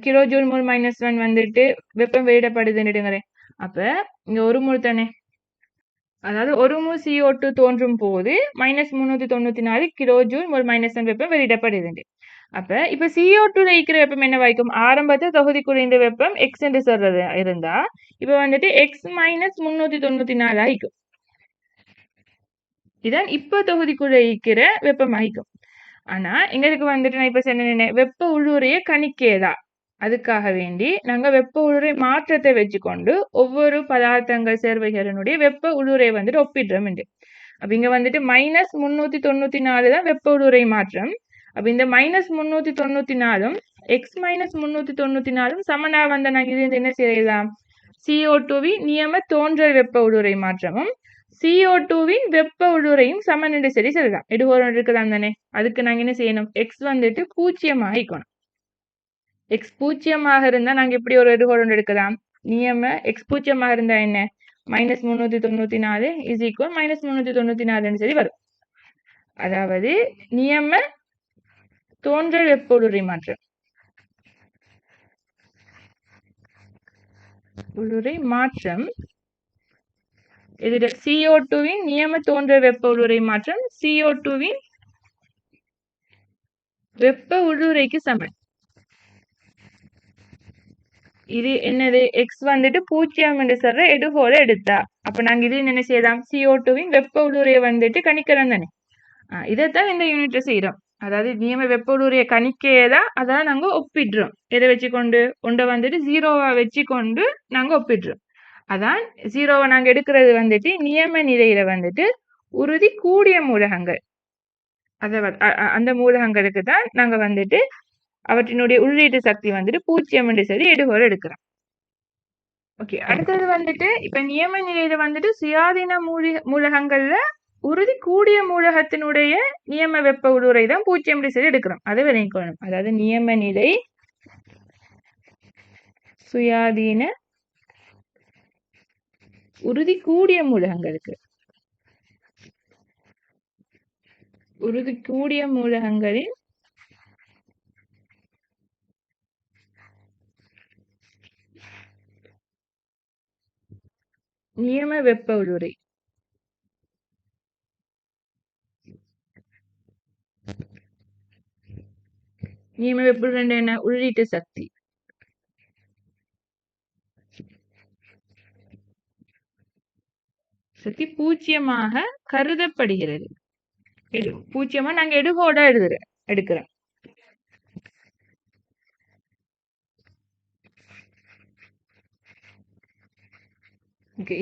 Speaker 1: கிலோ ஜூல் மோல் -1 வந்துட்டு வெப்பம் வெளியிடப்படுதுன்னு. அப்ப இங்க ஒரு மோல் தானே, அதாவது ஒரு மோல் CO2 தோன்றும் போது -394 கிலோ ஜூல் மோல் -1 வெப்பம் வெளியிடப்படுது. அப்ப இப்ப CO2 இருக்கிற வெப்பம் என்ன வாய்க்கும், ஆரம்பத்தில் தொகுதிக்குள்ள இந்த வெப்பம் எக்ஸ் என்று சொல்றது இருந்தா இப்ப வந்துட்டு எக்ஸ் -394 ஆயிக்கும். இதான் இப்ப தொகுதிக்குள்ள இருக்கிற வெப்பம் ஆயிக்கும். ஆனா எங்களுக்கு வந்துட்டு நான் இப்ப சொன்ன வெப்ப உள்ளுறைய கணிக்கேதா, அதுக்காக வேண்டி நாங்க வெப்ப உள்ளுறை மாற்றத்தை வச்சுக்கொண்டு ஒவ்வொரு பதார்த்தங்கள் சேர்வைகளினுடைய வெப்ப உள்ளுறை வந்துட்டு ஒப்பிடுறோம். அப்ப இங்க வந்துட்டு -394 தான் வெப்ப உள்ளுறை மாற்றம். அப்ப இந்த -394 எக்ஸ் -394 சமனா வந்த நாங்க இது என்ன செய்யலாம், CO2வின் நியம தோன்றல் வெப்ப உள்ளுறை மாற்றமும் CO2வின் வெப்ப உள்ளுறையும் சமன் என்று சொல்லி சொல்லலாம். எடுகோரம் இருக்கலாம் தானே. அதுக்கு நாங்க என்ன செய்யணும், எக்ஸ் வந்துட்டு 0 ஆகிக்கணும். எக்ஸ் 0 இருந்தா நாங்க எப்படி ஒரு எடுகோரம் எடுக்கலாம், நியம எக்ஸ் 0 இருந்தா என்ன, -394 இஸ் ஈக்குவல் -394 சொல்லி வரும். அதாவது நியம தோன்றல் வெப்ப உள்ளுறை மாற்றம், உள்ளுறை மாற்றம் இதுல CO2வின் நியம தோன்றல் வெப்ப உள்ளுறை மாற்றம் CO2வின் வெப்ப உள்ளுறைக்கு சமன். இது என்னது, எக்ஸ் வந்துட்டு 0 என்று சொல்ற எடுகோல எடுத்தா அப்ப நாங்க இது என்ன செய்யலாம், CO2வின் வெப்ப உள்ளுறையை வந்துட்டு கணிக்கிறோம் தானே. இதைத்தான் இந்த யூனிட்ல செய்யறோம். அதாவது நியம வெப்ப உள்ளுறையை கணிக்கதான் அதான் நாங்க ஒப்பிடுறோம். எதை வச்சுக்கொண்டு, ஒன்றை வந்துட்டு 0 வச்சுக்கொண்டு நாங்க ஒப்பிடுறோம். அதான் 0 நாங்க எடுக்கிறது வந்துட்டு நியம நிலையில வந்துட்டு உறுதி கூடிய மூலகங்கள், அந்த மூலகங்களுக்கு தான் நாங்க வந்துட்டு அவற்றினுடைய உள்ளீட்டு சக்தி வந்துட்டு 0 என்று சொல்லி எடுகோல எடுக்கிறோம். ஓகே, அடுத்தது வந்துட்டு இப்ப நியம நிலையில வந்துட்டு சுயாதீன மூலகங்கள்ல உறுதி கூடிய மூலகத்தினுடைய நியம வெப்ப உள்ளுறை தான் 0 என்று சொல்லி எடுக்கிறோம். அதை விளங்கிக்கணும். அதாவது நியம நிலை சுயாதீன உறுதி கூடிய மூலகங்களுக்கு உறுதி கூடிய மூலகங்களின் நியம வெப்ப உருளை. நியம வெப்ப உருளை என்ன? உள்ளீட்டு சக்தி. சக்தி பூஜ்ஜியமாக கருதப்படுகிறது. பூஜ்ஜியமா நாங்க எடுகோட எடுக்கிறோம்.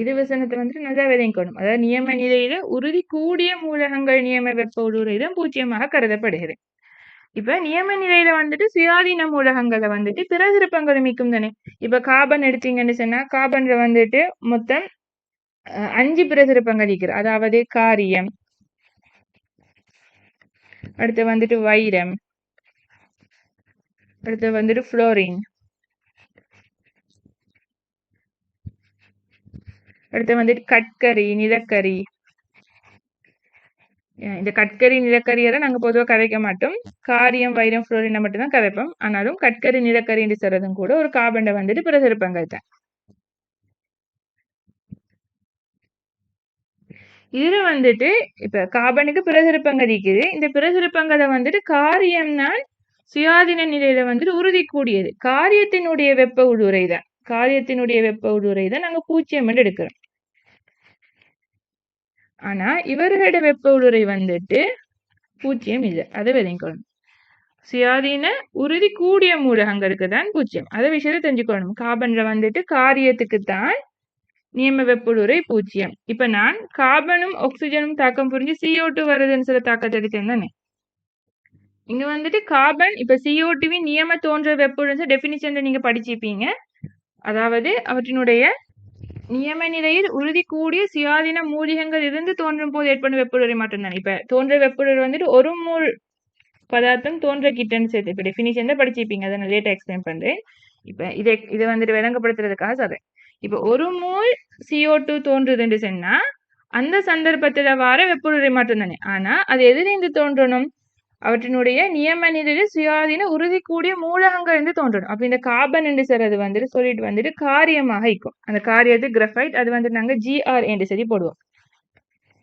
Speaker 1: இது வசனத்தை வந்துட்டு நல்லா விளங்கணும். அதாவது நியம நிலையில உறுதி கூடிய மூலகங்கள் நியம வெப்ப உருளைதான் பூஜ்ஜியமாக கருதப்படுகிறது. இப்ப நியம நிலையில வந்துட்டு சுயாதீன மூலகங்களை வந்துட்டு பிற திருப்பங்கள் மிக்கும் தானே. இப்ப கார்பன் எடுத்தீங்கன்னு சொன்னா கார்பன்ல வந்துட்டு மொத்தம் 5 பிற திருப்பங்கள் இருக்கிற, அதாவது காரியம், அடுத்து வந்துட்டு வைரம், அடுத்து வந்துட்டு புளோரின், அடுத்து வந்துட்டு கட்கரி, நிலக்கரி. இந்த கட்கரி நிலக்கரியெல்லாம் நாங்க பொதுவாக கதைக்க மாட்டோம். காரியம், வைரம், புளோரினை மட்டும்தான் கதைப்போம். ஆனாலும் கட்கரி நிலக்கரி என்று சொல்றதும் கூட ஒரு கார்பன்ல வந்துட்டு பிற திருப்பங்கள் தான். இதுல வந்துட்டு இப்ப கார்பனுக்கு பிற திருப்பங்கள் இருக்குது. இந்த பிற திருப்பங்களை வந்துட்டு காரியம்னால் சுயாதீன நிலையில வந்துட்டு உறுதி கூடியது. காரியத்தினுடைய வெப்ப உடுரை தான். காரியத்தினுடைய வெப்ப உடுரை தான் நாங்க பூஜ்ஜியம் எடுக்கிறோம். ஆனா இவர்களோட வெப்ப உடுரை வந்துட்டு பூஜ்ஜியம் இல்லை. அதை விளங்கணும். சுயாதீன உறுதி கூடிய மூலகங்களுக்கு தான் பூஜ்ஜியம். அதை விஷயத்தை தெரிஞ்சுக்கணும். கார்பன்ல வந்துட்டு காரியத்துக்கு தான் நியம வெப்புடுரை பூஜ்ஜியம். இப்ப நான் கார்பனும் ஆக்சிஜனும் தாக்கம் புரிஞ்சு CO2 வருதுன்னு சொல்ல தாக்கத்தை எடுத்தேன் தானே. இங்க வந்துட்டு கார்பன் இப்ப CO2வின் நியம தோன்ற வெப்புடுரை டெபினிஷன்ல நீங்க படிச்சிருப்பீங்க. அதாவது அவற்றினுடைய நியம நிலையில் உறுதி கூடிய சுயாதீன மூலிகங்கள் இருந்து தோன்றும் போது ஏற்படும் வெப்புடுரை மாற்றம் தான். இப்ப தோன்ற வெப்புடுரை வந்துட்டு ஒரு மூல் பதார்த்தம் தோன்ற கிட்டன்னு சேர்த்து இப்ப டெபினிஷன் தான் படிச்சிருப்பீங்க. அதை நான் லேட்டா எக்ஸ்பிளைன் பண்றேன். இப்ப இதை வந்துட்டு விளங்கப்படுத்துறதுக்காக சொல்றேன். இப்ப ஒரு மூல் CO2 தோன்றுதுன்னு சொன்னா அந்த சந்தர்ப்பத்துல வர வெப்புடுரை மாற்றம் தானே. ஆனா அது எதிலிருந்து தோன்றணும்? அவற்றினுடைய நியம நிலையில் சுயாதீன உறுதி கூடிய மூலகங்கள் இருந்து தோன்றணும். அப்ப இந்த கார்பன் என்று சொல்றது வந்துட்டு சொல்லிட்டு வந்துட்டு காரியமாக இருக்கும். அந்த காரியத்து கிராஃபைட், அது வந்துட்டு நாங்க GR என்று சொல்லி போடுவோம்.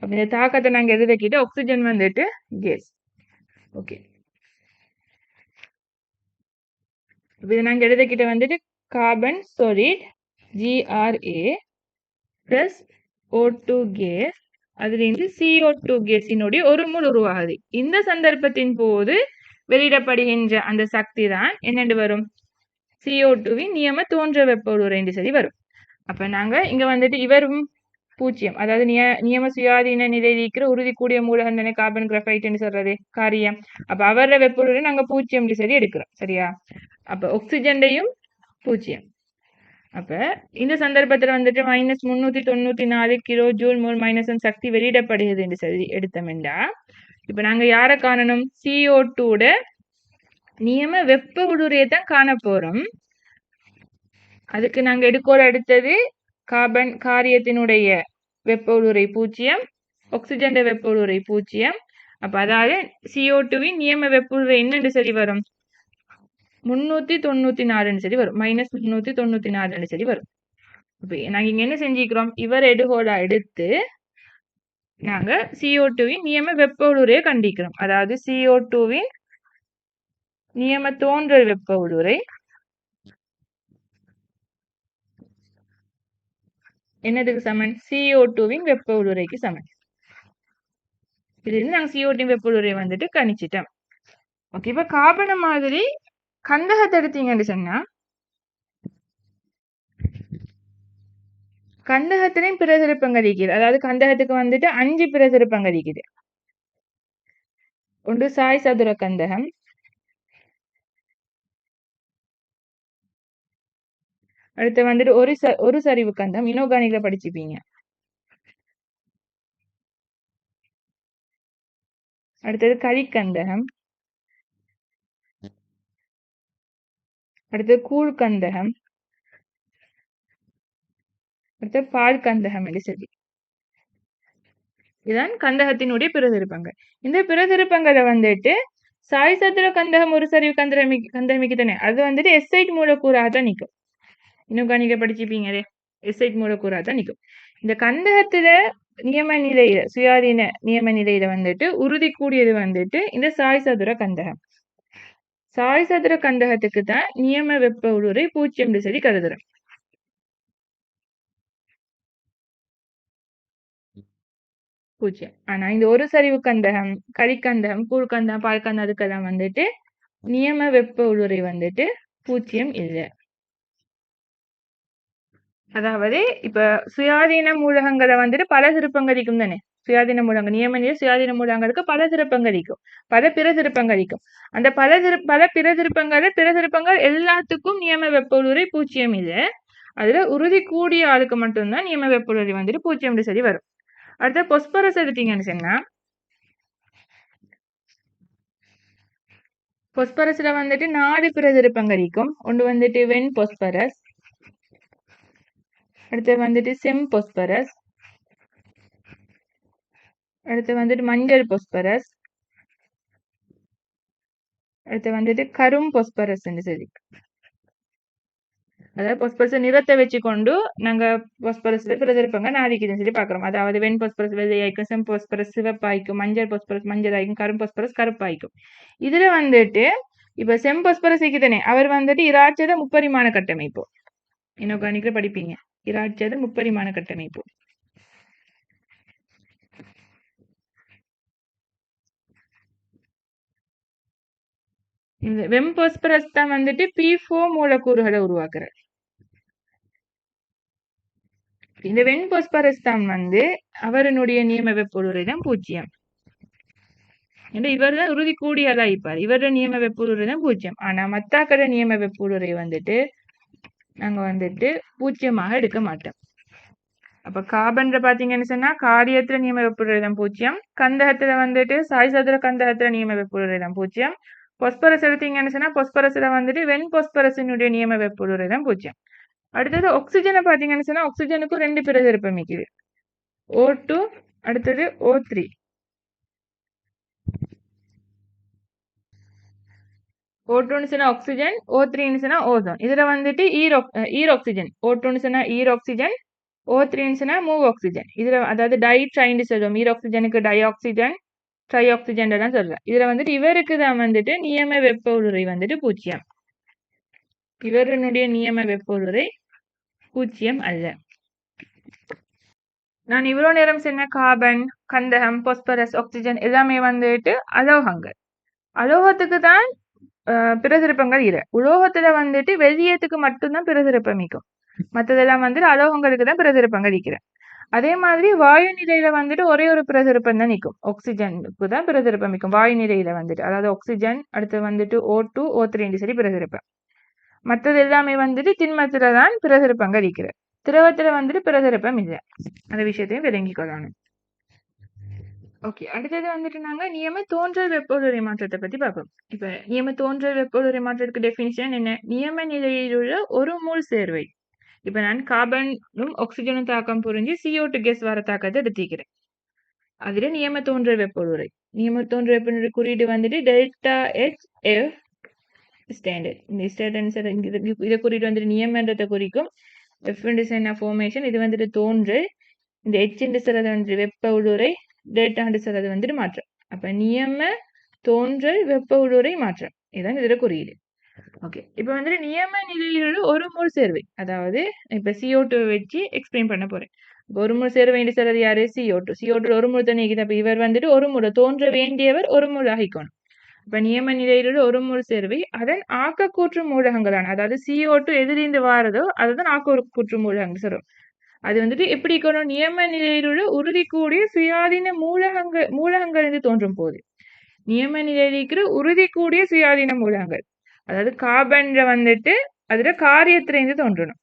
Speaker 1: அப்ப இந்த தாக்கத்தை நாங்க எது வைக்கிட்டு ஆக்சிஜன் வந்துட்டு கேஸ். ஓகே, இது நாங்க எழுதிக்கிட்ட வந்துட்டு carbon solid GRA plus O2 gas, அதுலேருந்து CO2 கேஸினுடைய ஒரு மூல் உருவாகுது. இந்த சந்தர்ப்பத்தின் போது வெளியிடப்படுகின்ற அந்த சக்தி தான் என்னென்று வரும்? CO2வின் நியம தோன்ற வெப்ப உருளை என்று சொல்லி வரும். அப்ப நாங்க இங்க வந்துட்டு இவரும் பூஜ்ஜியம், அதாவது நியம சுயாதீன நிலையில் இருக்கிற உறுதி கூடிய மூலகம் தானே கார்பன் கிராஃபைட்னு சொல்றது காரியம். அப்ப அவர வெப்ப உருளை நாங்க பூஜ்ஜியம் சொல்லி எடுக்கிறோம். சரியா? அப்ப ஆக்சிஜன்டையும் பூஜ்ஜியம். அப்ப இந்த சந்தர்ப்பத்துல வந்துட்டு -394 கிலோ ஜூல் மோல் மைனஸ் சக்தி வெளியிடப்படுகிறது என்று சொல்லி எடுத்தோம்டா, இப்ப நாங்க யாரை காணணும்? CO2 நியம வெப்ப உடுரையை தான் காண போறோம். அதுக்கு நாங்க எடுத்தது கார்பன் காரியத்தினுடைய வெப்ப உடுரை பூஜ்ஜியம், ஆக்சிஜன் வெப்ப உடுரை பூஜ்ஜியம். அப்ப அதாவது CO2வின் நியம வெப்ப உடுரை என்னன்னு சொல்லி வரும்? 394 சொல்லி வரும். -394 சொல்லி வரும். நாங்க இங்க என்ன செஞ்சுக்கிறோம்? இவர் எடுகோலா எடுத்து நாங்க CO2வின் நியம வெப்ப உடுரையை கண்டிக்கிறோம். அதாவது CO2வின் நியம தோன்றல் வெப்ப உடுரை என்னதுக்கு சமன்? CO2வின் வெப்ப உடுரைக்கு சமன். இதுல இருந்து நாங்க CO2 வெப்ப உடுரையை வந்துட்டு கணிச்சிட்டோம். ஓகே, இப்ப கார்பன் மாதிரி கந்தகத்தை எடுத்தீங்கன்னு சொன்னா கந்தகத்திலையும் பிற திருப்பங்கள் இருக்குது. அதாவது கந்தகத்துக்கு வந்துட்டு 5 பிற திருப்பங்கள் இருக்குது. ஒன்று சாய் சதுர கந்தகம், அடுத்து வந்துட்டு ஒரு சரிவு கந்தகம், இனோர்கானிக்ல படிச்சுப்பீங்க. அடுத்தது கரிக்கந்தகம், அடுத்தது கூழ் கந்தகம், அடுத்தது பால் கந்தகம் என்று சொல்லி. இதுதான் கந்தகத்தினுடைய பிறதிருப்பங்கள். இந்த பிறதிருப்பங்களை வந்துட்டு சாய் சதுர கந்தகம் ஒரு சரிவு கந்தகமிக்கு தானே, அது வந்துட்டு எஸ்ஐட் மூலக்கூறாக தான் நிற்கும். இன்னும் கணிக்க படிச்சுப்பீங்களே, எஸ்ஐட் மூலக்கூறாக தான் நிற்கும். இந்த கந்தகத்துல நியம நிலையில சுயாதீன நியம நிலையில வந்துட்டு உறுதி கூடியது வந்துட்டு இந்த சாய் சதுர கந்தகம். சாய் சதுர கந்தகத்துக்கு தான் நியம வெப்ப ஊடுருவை 0 சொல்லி கருதுறோம். பூஜ்ஜியம். ஆனா இந்த ஒரு சரிவு கந்தகம், கரிக்கந்தகம், கூழ்கந்தகம், பால்கந்தகம் அதுக்கெல்லாம் வந்துட்டு நியம வெப்ப ஊடுருவை வந்துட்டு 0 இல்லை. அதாவது இப்ப சுயாதீன மூலகங்களை வந்துட்டு பல திருப்பங்கரிக்கும் தானே, சுயாதீன மூலங்கள் நியம நிலை சுயாதீன மூலங்களுக்கு பல திருப்பங்கரிக்கும், பல பிற திருப்பங்கரிக்கும். அந்த பல பிற திருப்பங்கள் எல்லாத்துக்கும் நியம வெப்ப ஊடுருவை 0 இல்லை. அதுல உறுதி கூடிய ஆளுக்கு மட்டும்தான் நியம வெப்ப ஊடுருவை வந்துட்டு 0 சரி வரும். அடுத்த பொஸ்பரஸ் எடுத்தீங்கன்னு சொன்னா, பொஸ்பரஸ்ல வந்துட்டு 4 பிற திருப்பங்கரிக்கும். ஒன்று வந்துட்டு வெண் பொஸ்பரஸ், அடுத்து வந்துட்டு செம் பொஸ்பரஸ், அடுத்து வந்துட்டு மஞ்சள் பொஸ்பரஸ், அடுத்து வந்துட்டு கரும் பொஸ்பரஸ் சொல்லி. அதாவது பொஸ்பரஸ் நிறத்தை வச்சுக்கொண்டு நாங்க பொஸ்பரஸ்ல பிறதிருப்பங்க நாதிக்குதுன்னு சொல்லி பாக்குறோம். அதாவது வெண் பொஸ்பரஸ் வெள்ளையாய்க்கும், செம் பொஸ்பரஸ் சிவப்பாய்க்கும், மஞ்சள் பொஸ்பரஸ் மஞ்சளாய்க்கும், கரும் பொஸ்பரஸ் கருப்பாய்க்கும். இதுல வந்துட்டு இப்ப செம் பொஸ்பரஸ் தானே, அவர் வந்துட்டு இராட்சத முப்பரிமாண கட்டமைப்பு. இன்னும் கணிக்கிற படிப்பீங்க, இராட்சத முப்பரிமாண கட்டமைப்பு. இந்த வெம் பொஸ்பரஸ் தான் வந்துட்டு P4 மூலக்கூறுகளை உருவாக்குறார். இந்த வெண் பொஸ்பரஸ் தான் வந்து அவருடைய நியம வெப்ப ஊடுருவை தான் 0. இவர் தான் உறுதி கூடியதா இருப்பார், இவருடைய நியம வெப்ப ஊடுருவை தான் 0. ஆனா மத்தாக்கட நியம வெப்ப ஊடுருவை வந்துட்டு நாங்க வந்துட்டு 0 எடுக்க மாட்டோம். அப்ப கார்பன்ல பாத்தீங்கன்னு சொன்னா காரியத்துல நியம வெப்ப ஊடுருவை தான் 0, கந்தகத்துல வந்துட்டு சாய் சதுர கந்தகத்துல நியம வெப்ப ஊடுருவை தான் 0. பொஸ்பரஸ் எடுத்தீங்கன்னு சொன்னா பொஸ்பரஸ்ல வந்துட்டு வெண் பொஸ்பரஸினுடைய நியம வெப்ப ஊடுருவை தான் 0. அடுத்தது ஆக்சிஜனை பாத்தீங்கன்னு சொன்னா ஆக்சிஜனுக்கும் 2 பிறதிருப்பம் இருக்குது, O2 அடுத்தது O3. O2 சொன்னா ஆக்சிஜன், O3 சொன்னா ஓசோன். இதுல வந்துட்டு ஈரோக்சிஜன், O2 சொன்னா ஈரோக்சிஜன், O3 சொன்னா மூவ் ஆக்சிஜன். இதுல அதாவது டை ட்ரைன்னு சொல்லுவோம், ஈரோக்சிஜனுக்கு டை ஆக்சிஜன், ட்ரை ஆக்சிஜன் தான் சொல்றேன். இதுல வந்துட்டு இவருக்கு தான் வந்துட்டு நியம வெப்ப ஊடுருவை வந்துட்டு 0. இவருடைய நியம வெப்ப ஊடுருவை 0 அல்ல. நான் இவ்வளவு நேரம் சொன்ன கார்பன், கந்தகம், பொஸ்பரஸ், ஆக்சிஜன் எல்லாமே வந்துட்டு அலோகங்கள். அலோகத்துக்கு தான் பிறதிருப்பங்கள் இல்லை. உலோகத்துல வந்துட்டு வெள்ளியத்துக்கு மட்டும்தான் பிறதிருப்பமிக்கும், மற்றதெல்லாம் வந்துட்டு அலோகங்களுக்கு தான் பிறதிருப்பங்கள் நிற்கிறேன். அதே மாதிரி வாயு நிலையில வந்துட்டு ஒரே ஒரு பிரதிருப்பம் தான் நிற்கும், ஆக்சிஜனுக்கு தான் பிரதிருப்பம் நிற்கும் வாயு நிலையில வந்துட்டு. அதாவது ஆக்சிஜன் அடுத்து வந்துட்டு O2 O3 சரி பிரதிருப்பம். மற்றது எல்லாமே வந்துட்டு திண்மத்துல தான் பிரதிருப்பங்கள் நிற்கிற, திரவத்துல வந்துட்டு பிரதிருப்பம் இல்லை. அந்த விஷயத்தையும் விளங்கி கொள்ளணும். ஓகே, அடுத்தது வந்துட்டு நாங்க நியம தோன்றல் வெப்ப ஊடுருவை மாற்றத்தை பத்தி பார்ப்போம். இப்ப நியம தோன்றல் வெப்ப ஊடுருவை மாற்றத்துக்கு டெஃபினிஷன் என்ன, நியம நிலையில் உள்ள ஒரு மூல் சேர்வை. இப்ப நான் கார்பனும் ஆக்சிஜனும் தாக்கம் புரிஞ்சு CO2 கேஸ் வர தாக்கத்தை எடுத்துக்கிறேன். அதுல நியம தோன்றல் வெப்ப ஊடுருவை, நியம தோன்றல் வெப்ப குறியீடு வந்துட்டு ΔHF ஸ்டாண்டர்ட். இந்த ஸ்டாண்டர்ட் இதை குறியீடு வந்துட்டு நியமன்றதை குறிக்கும். F ஃபார்மேஷன், இது வந்துட்டு தோன்றல். இந்த H வந்துட்டு வெப்ப ஊடுருவை, டேட்டான்றது வந்துட்டு மாற்றம். அப்ப நியம தோன்றல் வெப்ப ஊடுருவை மாற்றம், இதுதான் இதுல குறியீடு. ஓகே, இப்ப வந்துட்டு நியம நிலையில் ஒரு மூல் சேர்வை, அதாவது இப்ப CO2 வச்சு எக்ஸ்பிளைன் பண்ண போறேன். ஒரு மூல் சேர வேண்டிய சொல்றது யாரு, CO2 ஒரு மூல் தான் நீக்குது. அப்ப இவர் வந்துட்டு ஒரு மூல தோன்ற வேண்டியவர் ஒரு மூல் ஆகிக்கணும். இப்ப நியம நிலையில் ஒரு மூல் சேர்வை அதன் ஆக்கக்கூற்று மூலகங்களான, அதாவது CO2 எதிரிந்து வாரதோ அதுதான் ஆக்கக்கூற்று மூலகங்கள் சொல்றோம். அது வந்துட்டு எப்படி இருக்கணும், நியம நிலையில் உள்ள உறுதி கூடிய சுயாதீன மூலகங்கள் என்று தோன்றும் போது. நியம நிலையில் இருக்கிற உறுதி கூடிய சுயாதீன மூலகங்கள், அதாவது கார்பன்ல வந்துட்டு அதுல காரியத்திலிருந்து தோன்றணும்.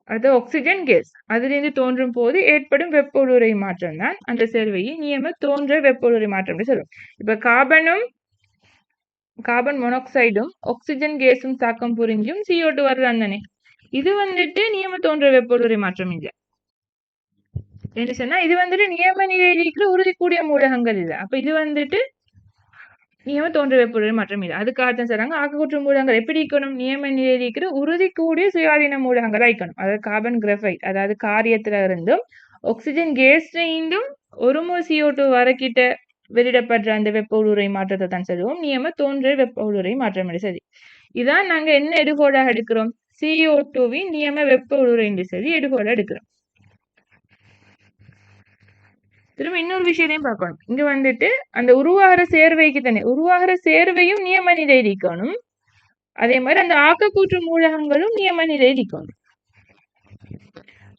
Speaker 1: அது ஆக்சிஜன் கேஸ் அதிலிருந்து தோன்றும் போது ஏற்படும் வெப்ப ஊடுருவை மாற்றம் தான் அந்த சேர்வையை நியம தோன்ற வெப்ப ஊடுருவை மாற்றம் சொல்லும். இப்ப கார்பன் மோனாக்சைடும் ஆக்சிஜன் கேஸும் தாக்கம் புரிஞ்சும் CO2 வருதான் தானே, இது வந்துட்டு நியம தோன்ற வெப்ப ஊடுருவை மாற்றம் இல்லை. என்ன சொன்னா இது வந்துட்டு நியம நிலையில் இருக்கிற உறுதிக்கூடிய மூலகங்கள் இல்லை. அப்ப இது வந்துட்டு நியம தோன்ற வெப்பொருள் மாற்றம் இல்லை. அதுக்காகத்தான் சொல்றாங்க ஆக்கக்கூற்று மூலகங்கள் எப்படி இருக்கணும், நியம நிலையில் இருக்கிற உறுதிக்கூடிய சுயாதீன மூலகங்களா இருக்கணும். அதாவது கார்பன் கிராஃபைட் அதாவது காரியத்துல இருந்தும் ஆக்சிஜன் கேஸ்ல இருந்தும் ஒரு மோல் CO2 வரக்கிட்ட வெளியிடப்படுற அந்த வெப்ப உருளை மாற்றத்தை தான் சொல்லுவோம் நியம தோன்ற வெப்ப உருளை மாற்றம் என்று சரி. இதான் நாங்க என்ன எடுகோடாக எடுக்கிறோம், CO2வின் நியம வெப்ப உருளை என்று சொல்லி எடுகோடா எடுக்கிறோம். திரும்ப இன்னொரு விஷயத்தையும் பார்க்கணும். இங்க வந்துட்டு அந்த உருவாகிற சேர்வைக்கு தானே உருவாகிற சேர்வையும் நியம நிலை இருக்கணும். அதே மாதிரி அந்த ஆக்கக்கூற்று மூலகங்களும் நியம நிலை இருக்கணும்.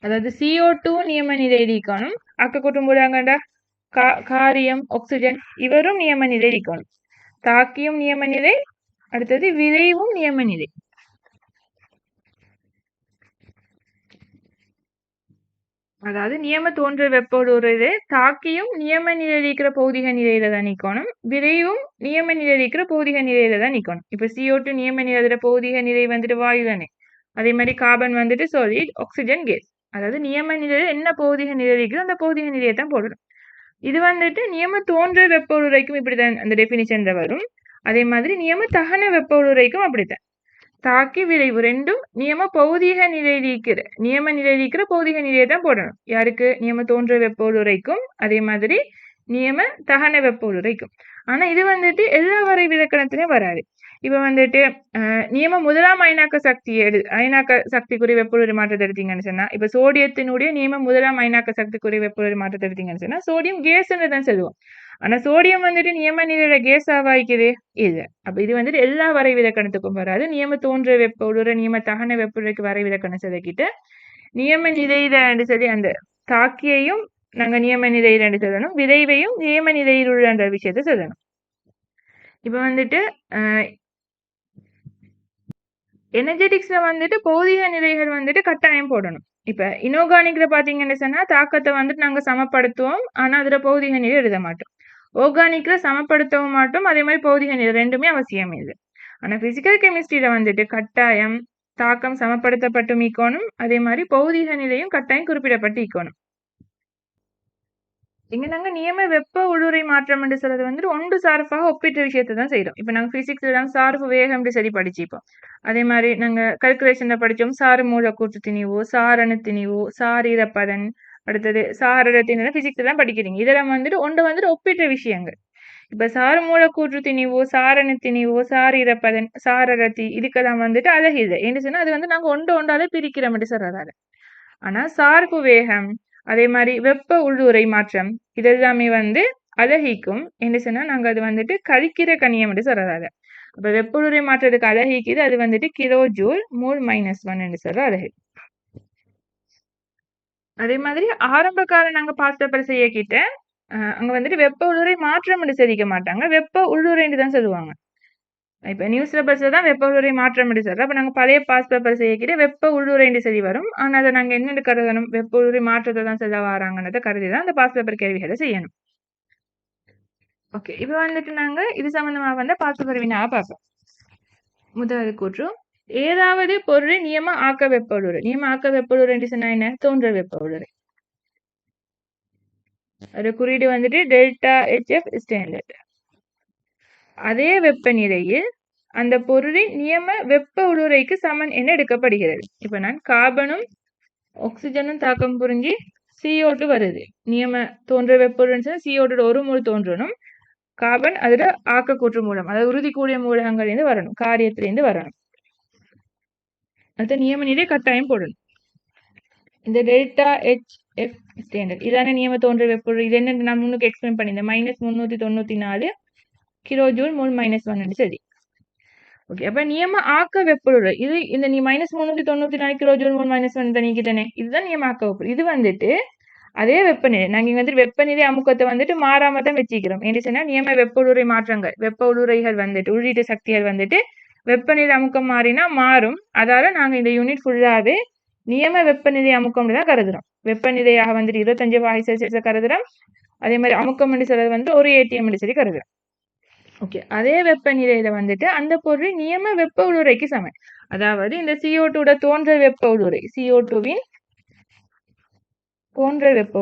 Speaker 1: அதாவது CO2 நியம நிலை இருக்கணும், ஆக்கக்கூற்று மூலகங்கள்டா காரியம் ஆக்சிஜன் இவரும் நியம நிலை இருக்கணும், தாக்கியும் நியம நிலை, அடுத்தது விளைவும் நியம நிலை. அதாவது நியம தோன்ற வெப்பொருளை தாக்கியும் நியம நிலையில் இருக்கிற பௌதிக நிலையில தான் நிக்கணும், விரைவும் நியம நிலையில் இருக்கிற பௌதிக நிலையில தான் நிக்கணும். இப்ப CO2 நியம நிலையில பௌதிக நிலை வந்துட்டு வாயு தானே, அதே மாதிரி கார்பன் வந்துட்டு சாலிட், ஆக்சிஜன் கேஸ். அதாவது நியம நிலையில என்ன பௌதிக நிலை இருக்கிறோ அந்த பௌதிக நிலையை தான் போடணும். இது வந்துட்டு நியம தோன்ற வெப்பொருளைக்கும் இப்படித்தான் அந்த டெபினிஷன்ல வரும். அதே மாதிரி நியம தகன வெப்பொருளைக்கும் அப்படித்தான். தாக்கி விளைவு ரெண்டும் நியம பௌதிக நிலையில் இருக்கிற நியம நிலையில் இருக்கிற பௌதிக நிலையை தான் போடணும். யாருக்கு, நியம தோன்ற வெப்பொருளைக்கும் அதே மாதிரி நியம தகன வெப்பொருளைக்கும். ஆனா இது வந்துட்டு எல்லா வரை விலக்கணத்திலையும் வராது. இப்ப வந்துட்டு நியம முதலாம் அயனாக்க சக்தி அயனாக்க சக்திக்குரிய வெப்பொருள் மாற்றத்தை எடுத்தீங்கன்னு சொன்னா, இப்ப சோடியத்தினுடைய நியம முதலாம் அயனாக்க சக்திக்குரிய வெப்பொருள் மாற்றத்தை எடுத்தீங்கன்னு சொன்னா சோடியம் கேஸ்ன்னு தான் சொல்லுவோம். ஆனா சோடியம் வந்துட்டு நியம நிலையில கேஸா வாய்க்குது இல்ல. அப்ப இது வந்துட்டு எல்லா வரை விலக்கணத்துக்கும் வராது. நியம தோன்ற வெப்பொருள் நியம தகன வெப்பொருளுக்கு வரை விலக்கணம் சொல்லிக்கிட்டு நியம நிலையில சொல்லி அந்த தாக்கியையும் நாங்க நியம நிலையில சொல்லணும், விளைவையும் நியம நிலையில் உள்ள அந்த விஷயத்த சொல்லணும். இப்ப வந்துட்டு எனர்ஜெட்டிக்ஸ்ல வந்துட்டு பௌதிக நிலைகள் வந்துட்டு கட்டாயம் போடணும். இப்ப இனோர்கானிக்ல பாத்தீங்கன்னு சொன்னா தாக்கத்தை வந்துட்டு நாங்க சமப்படுத்துவோம், ஆனா அதுல பௌதிக நிலை எழுத மாட்டோம். ஆர்கானிக்ல சமப்படுத்தவும் மாட்டோம், அதே மாதிரி பௌதிக நிலை ரெண்டுமே அவசியம் இல்லை. ஆனா பிசிக்கல் கெமிஸ்ட்ரியில வந்துட்டு கட்டாயம் தாக்கம் சமப்படுத்தப்பட்டு மீக்கணும், அதே மாதிரி பௌதிக நிலையும் கட்டாயம் குறிப்பிடப்பட்டு ஈக்கணும். இங்க நாங்க நியம வெப்ப உள்ளுறை மாற்றம் என்று சொல்றது வந்துட்டு ஒன்று சார்பாக ஒப்பிட்ட விஷயத்தை தான் செய்யறோம். இப்ப நாங்க பிசிக்ஸ்ல தான் சார்பு வேகம் சரி படிச்சுப்போம். அதே மாதிரி நாங்க கல்குலேஷன்ல படிச்சோம் சாறு மூலக்கூற்று திணிவு, சாரணு திணிவு, சார் ஈரப்பதன், அடுத்தது சாரட திணிவு பிசிக்ஸ்ல தான் படிக்கிறீங்க. இதெல்லாம் வந்துட்டு ஒன்று வந்துட்டு ஒப்பிட்ட விஷயங்கள். இப்ப சாறு மூலக்கூற்று திணிவு, சாரணு திணிவு, சார் ஈரப்பதன், சாரடத்தி இதுக்கெல்லாம் வந்துட்டு அழகு இல்லை. என்ன சொன்னா அது வந்து நாங்க ஒன்றாலே பிரிக்கிறோம் சொல்றாரு. ஆனா சார்பு வேகம் அதே மாதிரி வெப்ப உள்ளுறை மாற்றம் இதெல்லாமே வந்து அழகிக்கும். என்ன சொன்னா நாங்க அது வந்துட்டு கழிக்கிற கணியம் என்று சொல்றாரு. அப்ப வெப்ப உள்ளுறை மாற்றத்துக்கு அழகிக்குது அது வந்துட்டு கிலோ ஜூல் மோல் -1 என்று சொல்ற அழகு. அதே மாதிரி ஆரம்ப காலம் நாங்க பாஸ் பேப்பர் செய்யக்கிட்ட அங்க வந்துட்டு வெப்ப உள்ளுறை மாற்றம் என்று தெரிவிக்க மாட்டாங்க, வெப்ப உள்ளுறைன்னு தான் சொல்லுவாங்க. இப்ப நியூஸ் பேப்பர்ஸ்ல தான் வெப்ப உள்ளுறை மாற்றம் என்று சொல்றோம். அப்ப நாங்க பழைய பாஸ் பேப்பர் செய்யக்கிட்ட வெப்ப உள்ளுறை என்று சரி வரும். ஆனா அதை நாங்க என்னென்னு கருதணும், வெப்ப உள்ளுறை மாற்றத்தை தான் சொல்ல வராங்கன்றதை கருதிதான் அந்த பாஸ் பேப்பர் கேள்விகளை செய்யணும். ஓகே, இப்ப வந்துட்டு நாங்க இது சம்பந்தமா வந்து பாஸ் பேப்பர் வினாவை பார்ப்போம். முதல் கூற்று, ஏதாவது பொருளை நியம ஆக்க வெப்ப உள்ளுறை. நியம ஆக்க வெப்ப உள்ளுறை என்று சொன்னா என்ன, தோன்ற வெப்ப உள்ளுறை. அது குறியீடு வந்துட்டு ΔHF ஸ்டாண்டர்ட். அதே வெப்பநிலையில் அந்த பொருளின் நியம வெப்ப உள்ளுறைக்கு சமன் என எடுக்கப்படுகிறது. இப்ப நான் கார்பனும் ஆக்சிஜனும் தாக்கம் புரிஞ்சு CO2 வருது, நியம தோன்ற வெப்ப CO2 ஒரு மூல் தோன்றணும், கார்பன் அதுல ஆக்கக்கூற்று மூலம் அதாவது உறுதிக்கூடிய மூலகங்கள் இருந்து வரணும், காரியத்திலிருந்து வரணும். அது நியம நிலை கட்டாயம் போடணும். இந்த ΔHF ஸ்டாண்டர்ட் இதான நியம தோன்ற வெப்ப. இது என்ன நான் முன்னுக்கு எக்ஸ்பிளைன் பண்ணியிருந்தேன், -394 கிலோ ஜூல் மோல் -1 சரி. ஓகே, அப்ப நியம ஆக்க வெப்பொருள் இது இந்த நீ -394 கிலோ ஜூல் மோல் -1 தனிக்கிட்டனே இதுதான் நியம ஆக்க வெப்பொருள். இது வந்துட்டு அதே வெப்பநிலை நாங்க இங்க வந்துட்டு வெப்பநிலை அமுக்கத்தை வந்துட்டு மாறாம தான் வச்சுக்கிறோம். என்ன சொன்னா நியம வெப்ப உள்ளுறை மாற்றங்கள் வெப்ப உள்ளுறைகள் வந்துட்டு உள்ளீட்டு சக்திகள் வந்துட்டு வெப்பநிலை அமுக்கம் மாறினா மாறும். அதால நாங்க இந்த யூனிட் ஃபுல்லாவே நியம வெப்பநிலை அமுக்கம் தான் கருதுறோம். வெப்பநிலையாக வந்துட்டு 25°C கருதுறோம். அதே மாதிரி அமுக்கம் என்று சொல்றது வந்து ஒரு ATM என்று சொல்லி கருதுறோம். ஓகே, அதே வெப்பநிலையில வந்துட்டு அந்த பொருள் நியம வெப்ப உள்ளுறைக்கு சமன். அதாவது இந்த CO2 தோன்ற வெப்ப உள்ளுறை CO2வின் தோன்றல் வெப்ப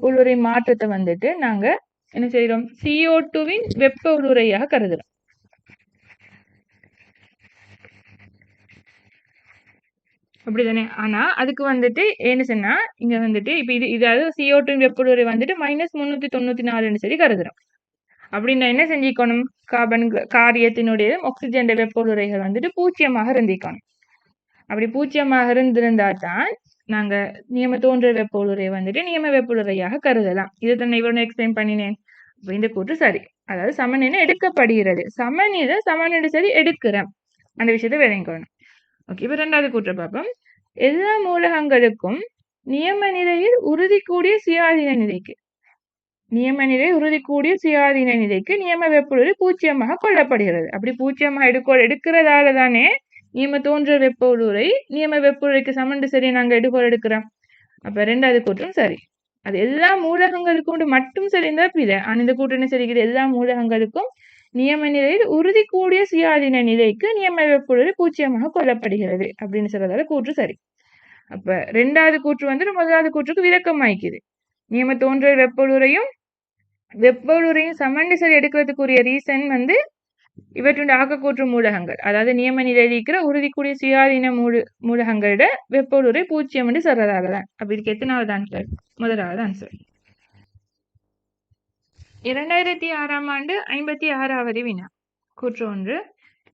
Speaker 1: உருளை மாற்றத்தை வந்துட்டு நாங்க என்ன செய்யறோம், CO2வின் வெப்ப உருளையாக கருதுறோம். அப்படிதானே? ஆனா அதுக்கு வந்துட்டு என்ன சொன்னா, இங்க வந்துட்டு இப்ப இதாவது CO2 வெப்ப உருளை வந்துட்டு -394 சொல்லி கருதுறோம். அப்படின்னா என்ன செஞ்சிக்கணும், காரியத்தினுடைய ஆக்சிஜன் வெப்ப உருளைகள் வந்துட்டு பூஜ்ஜியமாக இருந்திக்கணும். அப்படி பூஜ்ஜியமாக இருந்திருந்தா தான் நாங்க நியம தோன்றல் வெப்ப உருளை வந்துட்டு நியம வெப்ப உருளையாக கருதலாம். இதை தான் இவ்வளவு எக்ஸ்பிளைன் பண்ணினேன். இந்த கூற்று சரி. அதாவது சமநிலை எடுக்கப்படுகிறது, சமநிலை சமநிலை சரி எடுக்கிறோம், அந்த விஷயத்தை விளங்கிக்கணும். ஓகே, இப்ப ரெண்டாவது கூற்றை பார்ப்போம். எல்லா மூலகங்களுக்கும் நியம நிலையில் உறுதி கூடிய சுயாதீன நிலைக்கு நியம வெப்ப உருளை பூஜ்ஜியமாக கொள்ளப்படுகிறது. அப்படி பூஜ்ஜியமாக எடுக்கிறதால தானே நியம தோன்றல் வெப்ப உருளை நியம வெப்ப உருளைக்கு சமண்டு சரி நாங்க எடுக்கிறோம். அப்ப ரெண்டாவது கூற்றும் சரி. அது எல்லா மூலகங்களுக்கும் மட்டும் சரிந்தா பிழை. ஆனா இந்த கூற்று என்ன சரிக்குது, எல்லா மூலகங்களுக்கும் நியம நிலையில் உறுதி கூடிய சுயாதீன நிலைக்கு நியம வெப்ப உருளை பூஜ்ஜியமாக கொள்ளப்படுகிறது அப்படின்னு சொல்றதால கூற்று சரி. அப்ப ரெண்டாவது கூற்று வந்துட்டு முதலாவது கூற்றுக்கு விளக்கம் ஆயிக்குது. நியம தோன்றல் வெப்ப உருளையும் சமண்டு சரி எடுக்கிறதுக்குரிய ரீசன் வந்து இவற்றுடைய ஆக்கக்கூற்று மூலகங்கள், அதாவது நியம நிலையில் இருக்கிற உறுதிக்கூடிய சுயாதீன மூலகங்களோட வெப்ப உருளை பூஜ்ஜியம் என்று சொல்றதாலதான். அப்ப இதுக்கு எத்தனாவது ஆன்சர்? முதலாவது ஆன்சர். 2006ஆம் ஆண்டு 56வது வினா. கூற்று 1.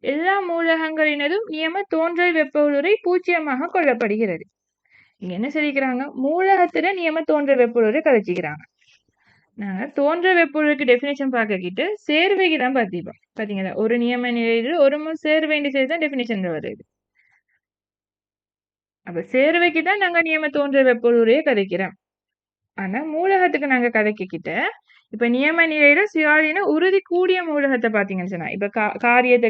Speaker 1: எல்லா மூலகங்களினதும் நியம தோன்றல் வெப்ப உருளை பூஜ்ஜியமாக கொள்ளப்படுகிறது. இங்க என்ன சொல்லிக்கிறாங்க, மூலகத்துல நியம தோன்றல் வெப்ப உருளை கழிச்சுக்கிறாங்க. நாங்க தோன்றல் வெப்ப உருளைக்கு டெபினேஷன் பார்க்கிட்டு சேர்வைக்கு தான் பார்த்திப்போம். பாத்தீங்களா, ஒரு நியம நிலையில் ஒரு சேர்வை தான் டெபினேஷன் வருது. அப்ப சேர்வைக்கு தான் நாங்க நியம தோன்றல் வெப்ப உருளையை கதைக்கிறோம். ஆனா மூலகத்துக்கு நாங்க கதைக்கிட்ட இப்ப நியம நிலையில சுயாதீன உறுதி கூடிய மூலகத்தை பாத்தீங்கன்னு சொன்னா, இப்ப காரியத்தை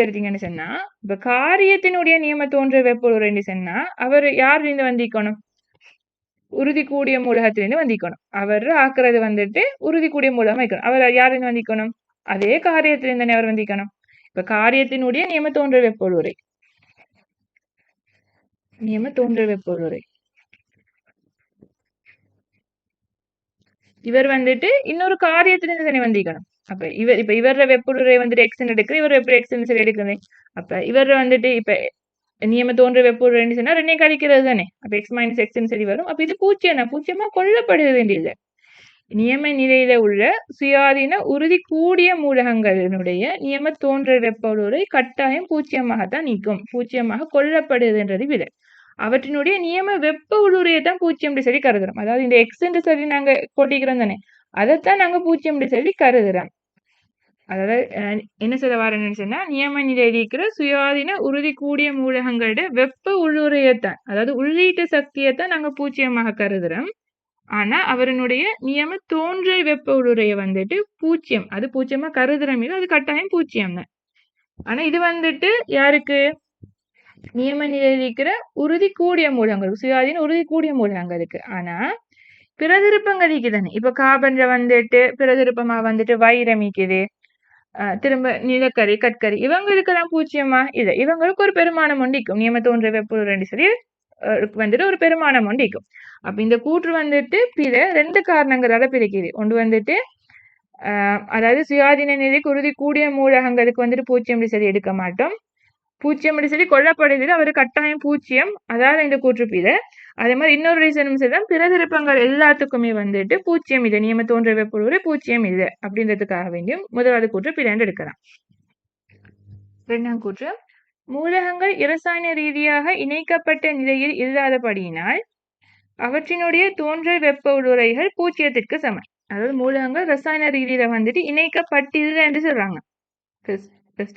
Speaker 1: எடுத்தீங்கன்னு சொன்னா, இப்ப காரியத்தினுடைய நியம தோன்றல் வெப்ப உருளை சொன்னா அவர் யாரிலிருந்து வந்திக்கணும், உறுதி கூடிய மூலகத்திலிருந்து வந்திக்கணும். அவர் ஆக்குறது வந்துட்டு உறுதி கூடிய மூலகம் வைக்கணும். அவர் யாரிலிருந்து வந்திக்கணும், அதே காரியத்திலிருந்து அவர் வந்திக்கணும். இப்ப காரியத்தினுடைய நியம தோன்றல் வெப்ப உருளை இவர் வந்துட்டு இன்னொரு காரியத்திலிருந்து தானே வந்திக்கணும். அப்ப இவர வெப்ப உருளை வந்துட்டு எக்ஸ்டென்ட் எடுக்குது, இவர் எப்படி எக்ஸ்டென்ட் சரி எடுக்குது. அப்ப இவர் வந்துட்டு இப்ப நியம தோன்ற வெப்ப உருளை சொன்னா ரெண்டையும் கழிக்கிறது தானே. அப்ப எக்ஸ் மைனஸ் எக்ஸ்ன்னு சரி வரும். அப்ப இது பூஜ்ஜியமா கொள்ளப்பட வேண்டியது. நியம நிலையில உள்ள சுயாதீன உறுதி கூடிய மூலகங்களினுடைய நியம தோன்றல் வெப்ப உருளை கட்டாயம் பூஜ்ஜியமாகத்தான் நீக்கும், பூஜ்ஜியமாக கொள்ளப்படுதுன்றது விட அவற்றினுடைய நியம வெப்ப உருளையை தான் பூஜ்ஜியம் சொல்லி கருதுறோம். அதாவது இந்த எக்ஸ்ன்னு சொல்லி நாங்க கொட்டிக்கிறோம் தானே, அதைத்தான் நாங்க பூஜ்ஜியம் சொல்லி கருதுறோம். அதாவது என்ன சொல்ல வரேன்னு சொன்னா, நியம நிலையில் இருக்கிற சுயாதீன உறுதி கூடிய மூலகங்களோட வெப்ப உள்ளுரையத்தான், அதாவது உள்ளீட்டு சக்தியைத்தான் நாங்க பூஜ்ஜியமாக கருதுறோம். ஆனா அவருடைய நியம தோன்றல் வெப்ப உருளைய வந்துட்டு பூஜ்ஜியம், அது பூஜ்ஜியமா கருதுறோம், அது கட்டாயம் பூஜ்ஜியம் தான். ஆனா இது வந்துட்டு யாருக்கு, நியம நிலையில் இருக்கிற உறுதி கூடிய மூலகங்களுக்கு, சுயாதீன உறுதி கூடிய மூலகங்களுக்கு. ஆனா பிரதிருப்பங்களுக்கு தானே, இப்ப கார்பன்ல வந்துட்டு பிரதிருப்பமா வந்துட்டு வைரமிக்குது, திரும்ப நிலக்கரி கற்கரி இவங்களுக்கெல்லாம் பூஜ்ஜியமா இல்லை, இவங்களுக்கு ஒரு பெருமானம் ஒண்டிக்கும். நியம தோன்ற வெப்ப உருளை சொல்லி வந்துட்டு ஒரு பெருமானம் ஒண்டிக்கும். அப்ப இந்த கூற்று வந்துட்டு பிற ரெண்டு காரணங்களால பிரிக்குது. ஒன்று வந்துட்டு அதாவது சுயாதீன நிலைக்கு உறுதி கூடிய மூலகங்களுக்கு வந்துட்டு பூஜ்ஜியம் சரி எடுக்க மாட்டோம், பூஜ்ஜியம் சொல்லி கொல்லப்படுகிறது, அவர் கட்டாயம் பூஜ்ஜியம், அதாவது இந்த கூற்று பிற. அதே மாதிரி இன்னொரு ரீசனும் சரிதான், பிரதிருப்பங்கள் எல்லாத்துக்குமே வந்துட்டு பூஜ்ஜியம் இல்லை, நியம தோன்ற வெப்ப உருளை பூஜ்ஜியம் இல்லை அப்படின்றதுக்காக வேண்டியும் முதலாவது கூற்று பிறந்து எடுக்கலாம். இரண்டாம் கூற்று, மூலகங்கள் இரசாயன ரீதியாக இணைக்கப்பட்ட நிலையில் இல்லாதபடியினால் அவற்றினுடைய தோன்றல் வெப்ப உருளைகள் பூஜ்ஜியத்திற்கு சமம். அதாவது மூலகங்கள் ரசாயன ரீதியில வந்துட்டு இணைக்கப்பட்டில்லை என்று சொல்றாங்க.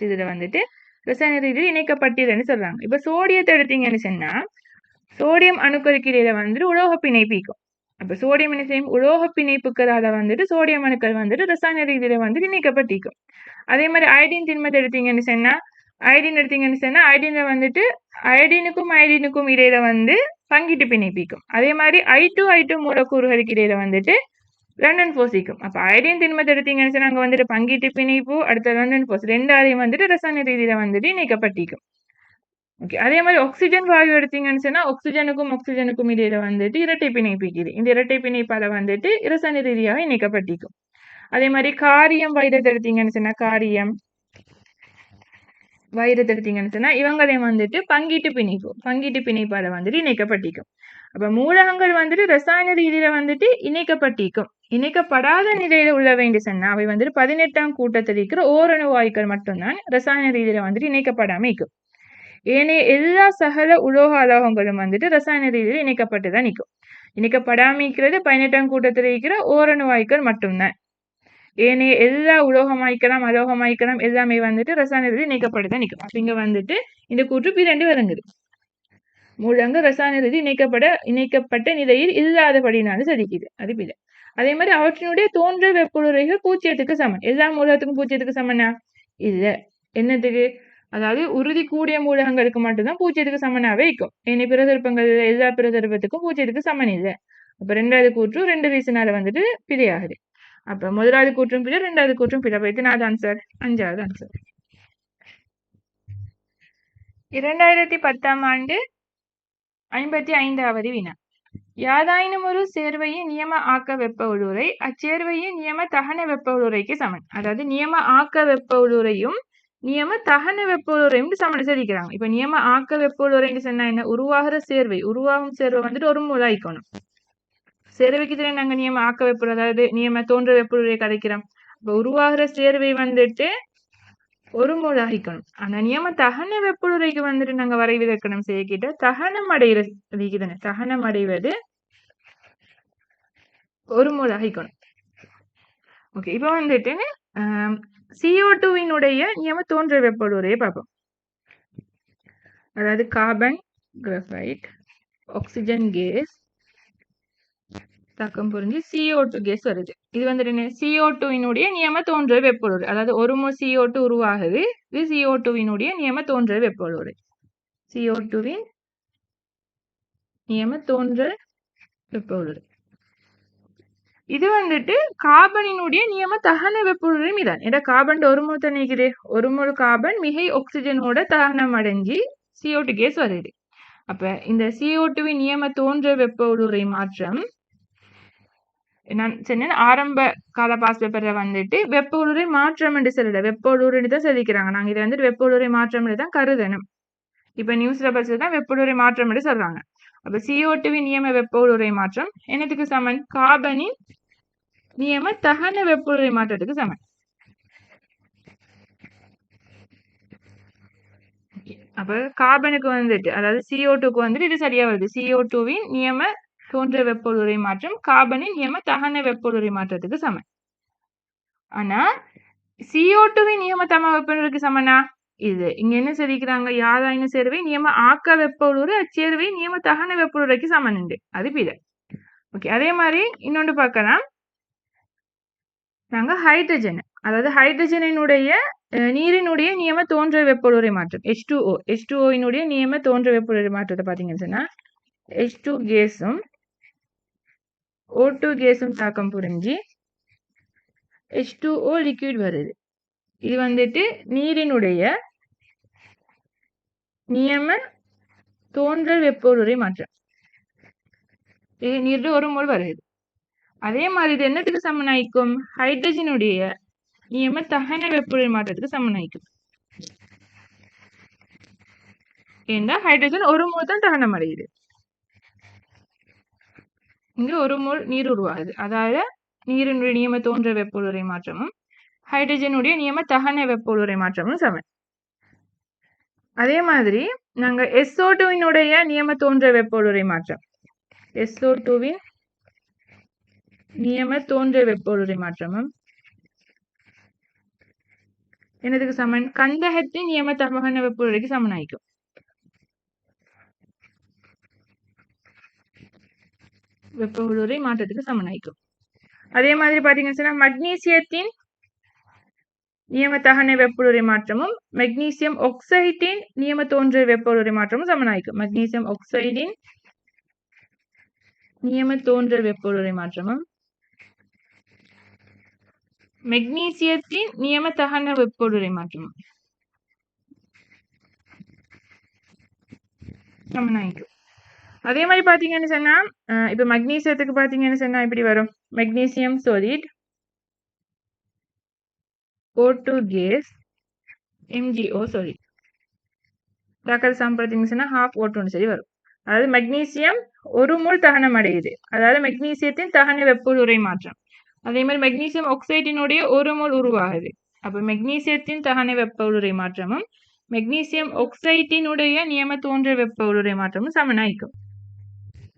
Speaker 1: இதுல வந்துட்டு ரசாயன ரீதியில் இணைக்கப்பட்டில்லைன்னு சொல்றாங்க. இப்ப சோடியத்தை எடுத்தீங்கன்னு சொன்னா, சோடியம் அணுக்களுக்கு இடையில வந்துட்டு உலோக பிணைப்பிக்கும். அப்ப சோடியம் என்ன செய்யும், உலோக பிணைப்புக்களால வந்துட்டு சோடியம் அணுக்கள் வந்துட்டு ரசாயன ரீதியில வந்துட்டு இணைக்கப்பட்டிருக்கும். அதே மாதிரி அயடின் திண்மத்தை எடுத்தீங்கன்னு சொன்னா, அயடின்ல வந்துட்டு அயடினுக்கும் இடையில வந்து பங்கிட்டு பிணைப்பிக்கும். அதே மாதிரி I2 மூலக்கூறுகளுக்கு இடையில வந்துட்டு லண்டன் போசிக்கும். அப்ப அயோடின் திண்மத்தை எடுத்தீங்கன்னு சொன்னா அங்க வந்துட்டு பங்கீட்டு பிணைப்பு, அடுத்த லண்டன் போஸ் ரெண்டாரையும் வந்துட்டு ரசாயன ரீதியில வந்துட்டு இணைக்கப்பட்டிருக்கும். ஓகே. அதே மாதிரி ஆக்சிஜன் வாயு எடுத்தீங்கன்னு சொன்னா ஆக்சிஜனுக்கும் இடையில வந்துட்டு இரட்டை பிணைப்பு இருக்குது. இந்த இரட்டை பிணைப்பால வந்துட்டு இரசாயன ரீதியாக இணைக்கப்பட்டிருக்கும். அதே மாதிரி காரியம் வைரத்தை எடுத்தீங்கன்னு சொன்னா வைரத்தை எடுத்தீங்கன்னு சொன்னா இவங்களையும் வந்துட்டு பங்கீட்டு பிணைப்பால வந்துட்டு இணைக்கப்பட்டிருக்கும். அப்ப மூலகங்கள் வந்துட்டு ரசாயன ரீதியில வந்துட்டு இணைக்கப்பட்டிருக்கும். இணைக்கப்படாத நிலையில உள்ளவை என்று சொன்னா அவை வந்துட்டு 18ஆம் கூட்டத்தில் இருக்கிற ஓரணு வாயுக்கள் மட்டும்தான் ரசாயன ரீதியில வந்துட்டு இணைக்கப்படாம இருக்கும். ஏனைய எல்லா சகல உலோக அலோகங்களும் வந்துட்டு ரசாயன ரீதியில இணைக்கப்பட்டுதான் நிற்கும். இணைக்கப்படாம இருக்கிறது 18ஆம் கூட்டத்தில் இருக்கிற ஓரணு வாயுக்கள் மட்டும்தான். ஏனைய எல்லா உலோகமாய்க்கலாம் அலோகமாய்க்கலாம் எல்லாமே வந்துட்டு ரசாயன ரீதியில் இணைக்கப்பட்டுதான் நிற்கும். அப்ப இங்க வந்துட்டு இந்த கூற்று பிறண்டு விளங்குது. மூலங்கள் ரசாயன ரீதி இணைக்கப்பட்ட நிலையில் இல்லாதபடினாலும் சதிக்குது. அது பிழை. அதே மாதிரி அவற்றினுடைய தோன்றல் வெப்பநிலைகள் 0க்கு சமன். எல்லா மூலகத்துக்கும் 0க்கு சமனா இல்ல. என்னத்துக்கு? அதாவது உறுதி கூடிய மூலகங்களுக்கு மட்டும்தான் 0க்கு சமனாவே இருக்கும். ஏனைய பிரதிருப்பங்கள் எல்லா பிரதிருப்பத்துக்கும் 0க்கு சமன் இல்லை. அப்ப 2வது கூற்று 2 ரீசனால வந்துட்டு பிழையாகுது. அப்ப முதலாவது கூற்றும் பிழை, 2வது கூற்றும் பிழை. போயிட்டு 4வது ஆன்சர், 5வது ஆன்சர். 2010ஆம் ஆண்டு 55வது வினா. யாதாயினும் ஒரு சேர்வையின் நியம ஆக்க வெப்ப உள்ளுறை அச்சேர்வையின் நியம தகன வெப்ப உள்ளுறைக்கு சமன். அதாவது நியம ஆக்க வெப்ப உள்ளுறையும் நியம தகன வெப்ப உள்ளுறையும் சமன் சரிக்கிறாங்க. இப்ப நியம ஆக்க வெப்ப உள்ளுறைன்னு சொன்னா என்ன? உருவாகும் சேர்வை வந்துட்டு ஒரு மூல ஆயிக்கணும். சேர்வைக்கு தெரியும் நாங்க நியம ஆக்க வெப்ப, அதாவது நியம தோன்ற வெப்ப உள்ளுறையை கதைக்கிறோம். இப்ப உருவாகிற சேர்வை வந்துட்டு ஒரு மூல ஆகிக்கணும். ஆனா நியம தகன வெப்புளுரைக்கு வந்துட்டு நாங்க வரைவிலக்கணம் செய்யக்கிட்ட தகனம் அடைவது ஒரு மூல ஆகிக்கணும். ஓகே. இப்ப வந்துட்டு CO2வினுடைய நியம தோன்ற வெப்பளுரையை பார்ப்போம். அதாவது கார்பன், கிராஃபைட், ஆக்சிஜன் கேஸ் தாக்கம் புரிஞ்சு CO2 கேஸ் வருது. இது வந்துட்டு என்ன? CO2வினுடைய நியம தோன்ற வெப்பளுரை. அதாவது ஒரு மோல் CO2 உருவாகுது. இது CO2வினுடைய நியம தோன்ற வெப்பளுரை. CO2வின் நியம தோன்ற வெப்பளுரை. இது வந்துட்டு கார்பனினுடைய நியம தகன வெப்பளுரை மீதான். ஏன்னா கார்பன் ஒரு மோல் தண்ணிக்குது. ஒரு மோல் கார்பன் மிகை ஆக்சிஜனோட தகனம் அடைஞ்சு CO2 கேஸ் வருது. அப்ப இந்த CO2வின் நியம தோன்ற வெப்பளுரை மாற்றம் நான் சொன்னேன் ஆரம்ப கால பாஸ் பேப்பர்ல வந்துட்டு வெப்ப உளுரை மாற்றம் என்று சொல்லல, வெப்ப உளுரைன்னு தான் சொல்லிக்கிறாங்க. நாங்க இதை வந்துட்டு வெப்ப உளுரை மாற்றம் தான் கருதணும். இப்ப நியூஸ்ல பஸ்ல தான் வெப்ப உளுரை மாற்றம் என்று சொல்றாங்க. அப்ப CO2வின் நியம வெப்ப உளுரை மாற்றம் என்னத்துக்கு சமன்? கார்பனின் நியம தகன வெப்ப உளுரை மாற்றத்துக்கு சமன். அப்ப கார்பனுக்கு வந்துட்டு, அதாவது CO2க்கு வந்துட்டு இது சரியா வருது. CO2வின் நியம தோன்ற வெப்பொழுரை மாற்றம் கார்பனின் நியம தகன வெப்பொழுரை மாற்றத்துக்கு சமன். ஆனா CO2வின் நியம தம வெப்பநிலைக்கு சமனா? இது இங்க என்ன சொல்லிக்கிறாங்க? யாதாயினும் சேர்வை நியம ஆக்க வெப்பொழுரை அச்சேர்வை நியம தகன வெப்பொழுரைக்கு சமன் உண்டு. அது பிழை. ஓகே. அதே மாதிரி இன்னொன்று பார்க்கலாம். நாங்க ஹைட்ரஜன், அதாவது ஹைட்ரஜனினுடைய நீரினுடைய நியம தோன்ற வெப்பொழுரை மாற்றம் H2O நியம தோன்ற வெப்பொழுரை மாற்றத்தை பாத்தீங்கன்னு சொன்னா H2 கேஸும் O2 கேஸும் தாக்கம் புரிஞ்சு H2O லிக்விட் வருது. இது வந்துட்டு நீரினுடைய நியம தோன்றல் வெப்பொழுரை மாற்றம். இது நீரில் ஒரு மோல் வருது. அதே மாதிரி இது என்னத்துக்கு சமனாய்க்கும்? ஹைட்ரஜனுடைய நியம தகன வெப்பொழுரை மாற்றத்துக்கு சமனாய்க்கும். ஏன்னா ஹைட்ரஜன் ஒரு மோல் தான் தகனம் அடையுது. இங்க ஒரு மோல் நீர் உருவாகுது. அதாவது நீரினுடைய நியம தோன்ற வெப்பொழுரை மாற்றமும் ஹைட்ரஜனுடைய நியம தகன வெப்பொழுரை மாற்றமும் சமன். அதே மாதிரி நாங்க SO2வினுடைய நியம தோன்ற வெப்பொழுரை மாற்றம், SO2வின் நியம தோன்ற வெப்பொழுரை மாற்றமும் என்னதுக்கு சமன்? கந்தகத்தின் நியம தகன வெப்பொழுரைக்கு சமனாய்க்கும். வெப்பொழுரை மாற்றத்துக்கு சமனாய்க்கும். அதே மாதிரி பாத்தீங்கன்னா மக்னீசியத்தின் நியம தகன வெப்பொழுரை மாற்றமும் மெக்னீசியம் ஆக்சைடின் நியம தோன்ற வெப்பொழுரை மாற்றமும் சமனாய்க்கும். மக்னீசியம் ஆக்சைடின் நியம தோன்ற வெப்பொழுரை மாற்றமும் மெக்னீசியத்தின் நியம தகன வெப்பொழுரை மாற்றம் சமனாயிக்கும். அதே மாதிரி பாத்தீங்கன்னு சொன்னா இப்ப மெக்னீசியத்துக்கு பாத்தீங்கன்னு சொன்னா இப்படி வரும். Magnesium solid O2 gas MgO solid தாக்கல் சாம்பிடுத்தீங்கன்னா half O2 சரி வரும். அதாவது மெக்னீசியம் 1 மோல் தகனம் அடையுது. அதாவது மெக்னீசியத்தின் தகன வெப்பொழுரை மாற்றம். அதே மாதிரி மெக்னீசியம் ஆக்சைடினுடைய 1 மோல் உருவாகுது. அப்ப மெக்னீசியத்தின் தகன வெப்பொழுரை மாற்றமும் மெக்னீசியம் ஆக்சைடினுடைய நியம தோன்ற வெப்பொழுரை மாற்றமும் சமனாயிக்கும்.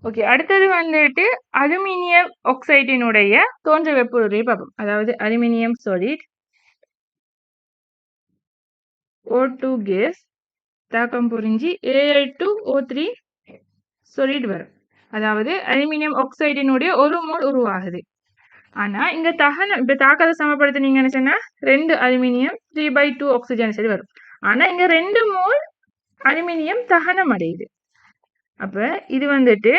Speaker 1: ஓகே, அடுத்தது வந்துட்டு அலுமினியம் ஆக்சைடினுடைய தோன்ற வெப்பொழுரை பார்ப்போம். அதாவது அலுமினியம் solid O2 gas தாக்கம் புரிஞ்சு Al2O3 solid வரும். அதாவது அலுமினியம் ஆக்சைடினுடைய 1 மோல் உருவாகுது. ஆனா இங்க இப்ப தாக்கத்தை சமப்படுத்தினீங்கன்னு சொன்னா 2 அலுமினியம் 3/2 ஆக்சிஜன் சரி வரும். ஆனா இங்க 2 மோல் அலுமினியம் தகனம் அடையுது. அப்ப இது வந்துட்டு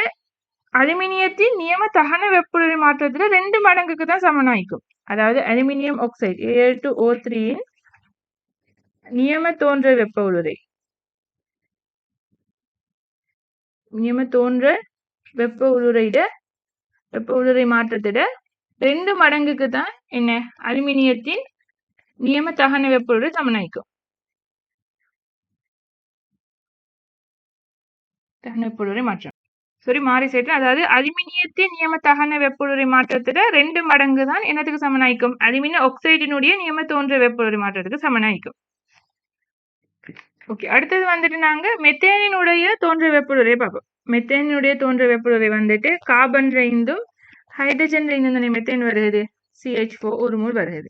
Speaker 1: அலுமினியத்தின் நியம தகன வெப்பொழுரை மாற்றத்துல 2 மடங்குக்கு தான் சமனாயிக்கும். அதாவது அலுமினியம் ஆக்சைடு Al2O3 நியம தோன்ற வெப்பொழுரை வெப்பொழுரை மாற்றத்திட 2 மடங்குக்கு தான் என்ன அலுமினியத்தின் நியம தகன வெப்பொழுரை சமனாயிக்கும். தகன வெப்பொழுரை மாற்றம் மாறி சேர்த்து, அதாவது அலுமினியத்தின் நியம தகன வெப்பொழுரை மாற்றத்திட 2 மடங்கு தான் என்னத்துக்கு சமனாயிக்கும் அலுமினியம் ஆக்சைடினுடைய நியம தோன்ற வெப்பொழுரை மாற்றத்துக்கு சமனாயிக்கும். ஓகே, அடுத்தது வந்துட்டு நாங்க மெத்தேனினுடைய தோன்ற வெப்பொழுரை பார்ப்போம். மெத்தேனுடைய தோன்ற வெப்பொழுரை வந்துட்டு கார்பன்ல இருந்தும் ஹைட்ரஜன்ல இருந்தும் மெத்தேன் வருகிறது. CH4 1 மோல் வருகிறது.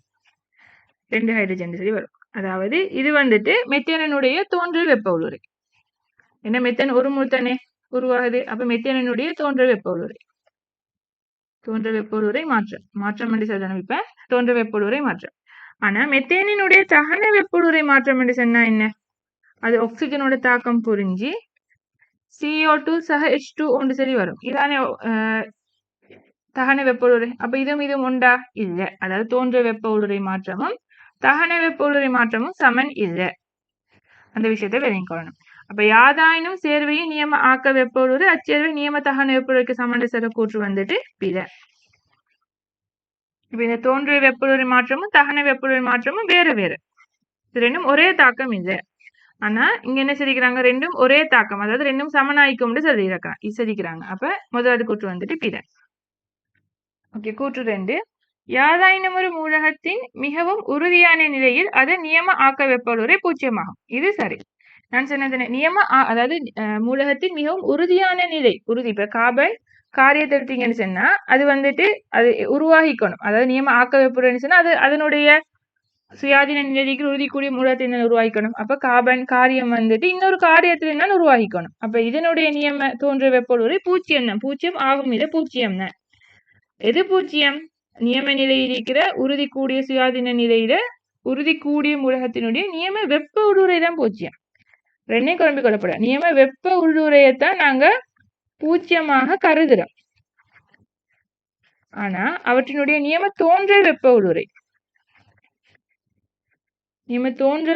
Speaker 1: 2 ஹைட்ரஜன் சரி வரும். அதாவது இது வந்துட்டு மெத்தேனுடைய தோன்ற வெப்பொழுரை. என்ன மெத்தேன் 1 மோல் தானே உருவாகுது. அப்ப மெத்தேனுடைய தோன்ற வெப்பொழுரை மாற்றம் என்று சொல்லணும். இப்ப தோன்ற வெப்பொழுரை மாற்றம். ஆனா மெத்தேனினுடைய தகன வெப்பொழுரை மாற்றம் என்று சொன்னா என்ன, அது ஆக்சிஜனோட தாக்கம் புரிஞ்சு CO2 சக H2 ஒன்று சரி வரும். இதானே தகன வெப்பொழுரை. அப்ப இதுவும் உண்டா இல்ல. அதாவது தோன்ற வெப்பொழுரை மாற்றமும் தகன வெப்பொழுரை மாற்றமும் சமன் இல்ல. அந்த விஷயத்தை விளங்கிக்கொள்ளணும். அப்ப யாதாயினும் சேர்வையின் நியம ஆக்க வெப்பொழுரை அச்சேர்வை நியம தகன வெப்பொழுரைக்கு சமன் சில கூற்று வந்துட்டு பிற. இப்ப இந்த தோன்ற வெப்பொழுரை மாற்றமும் தகன வெப்பொழுரை மாற்றமும் வேறு வேறு. இது ரெண்டும் ஒரே தாக்கம் இல்லை. ஆனா இங்க என்ன சொல்லிக்கிறாங்க, ரெண்டும் ஒரே தாக்கம், அதாவது ரெண்டும் சமனாய்க்கும்னு சொல்லிக்கிறாங்க. அப்ப முதலாவது கூற்று வந்துட்டு பிற. ஓகே, கூற்று 2, யாதாயினும் ஒரு மூலகத்தின் மிகவும் உறுதியான நிலையில் அது நியம ஆக்க வெப்பொழுரை 0 ஆகும். இது சரி. நான் சொன்னது அதாவது மூலகத்தின் மிகவும் உறுதியான நிலை. இப்ப கார்பன் காரியத்தை எடுத்தீங்கன்னு சொன்னா அது வந்துட்டு அது உருவாகிக்கணும். அதாவது நியம ஆக்க வெப்பொழுரைன்னு சொன்னா அது அதனுடைய சுயாதீன நிலைக்கு உறுதிக்கூடிய மூலத்தினை உருவாக்கிக்கணும். அப்ப கார்பன் காரியம் வந்துட்டு இன்னொரு காரியத்தினா உருவாகிக்கணும். அப்ப இதனுடைய நியம தோன்ற வெப்பொழுரை 0 தான். 0 ஆகும். இது 0 தான். எது 0? நியம நிலையில் இருக்கிற உறுதி கூடிய சுயாதீன நிலையில உறுதி கூடிய மூலகத்தினுடைய நியம வெப்ப உள்ளுரை தான் 0. ரெண்டையும் குழம்பி கொள்ளப்பட நியம வெப்ப உள்ளுரையத்தான் நாங்க 0 கருதுறோம். ஆனா அவற்றினுடைய நியம தோன்ற வெப்ப உள்ளுரை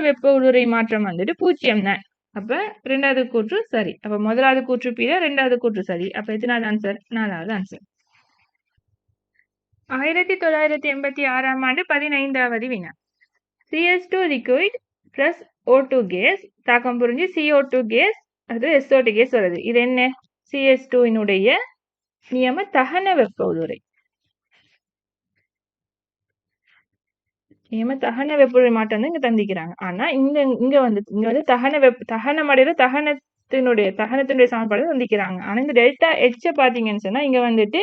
Speaker 1: வெப்ப உள்ளுரை மாற்றம் வந்துட்டு 0 தான். அப்ப இரண்டாவது கூற்று சரி. அப்ப முதலாவது கூற்று பிற, இரண்டாவது கூற்று சரி. அப்ப எத்தனாவது ஆன்சர்? 4வது ஆன்சர். 1986ஆம் ஆண்டு 15வது வினா. CS2 liquid plus O2 gas தாக்கம் புரிஞ்சு CO2 gas அது SO2 gas வருது. இது என்ன? CS2 இனுடைய நியம தகன வெப்ப உள்ளுரை. நியம தகன வெப்பொழுரை மாற்றம் இங்க தந்திக்கிறாங்க. ஆனா இங்க வந்து தகனமடைகிற தகனத்தினுடைய சமன்பாடு தந்திக்கிறாங்க. ஆனா இந்த டெல்டா H பாத்தீங்கன்னு சொன்னா இங்க வந்துட்டு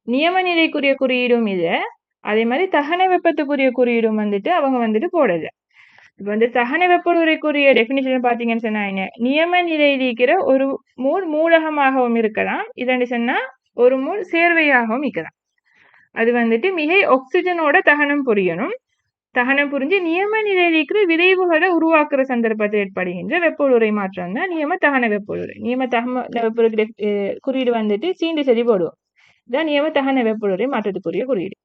Speaker 1: நியம நிலைக்குரிய குறியீடும் இல்ல, அதே மாதிரி தகன வெப்பத்துக்குரிய குறியீடும் வந்துட்டு அவங்க வந்துட்டு போடல. இப்ப வந்து தகன வெப்பொழுரைக்குரிய டெபினிஷன் பாத்தீங்கன்னு சொன்னா என்ன, நியம நிலையில் இருக்கிற ஒரு மூல் மூலகமாகவும் இருக்கலாம், இதன்னு சொன்னா ஒரு மூல் சேர்வையாகவும் இருக்கலாம். அது வந்துட்டு மிகை ஆக்சிஜனோட தகனம் புரியணும். தகனம் புரிஞ்சு நியம நிலையில் இருக்கிற விளைவுகளை உருவாக்குற சந்தர்ப்பத்தில் ஏற்படுகின்ற வெப்பொழுரை மாற்றம் தான் நியம தகன வெப்பொழுரை. நியம தகன வெப்பொழுரை குறியீடு வந்துட்டு சீண்டு சரி போடுவோம். இதான் நியம தகன வெப்பொழுரை மாற்றத்துக்குரிய குறியீடு.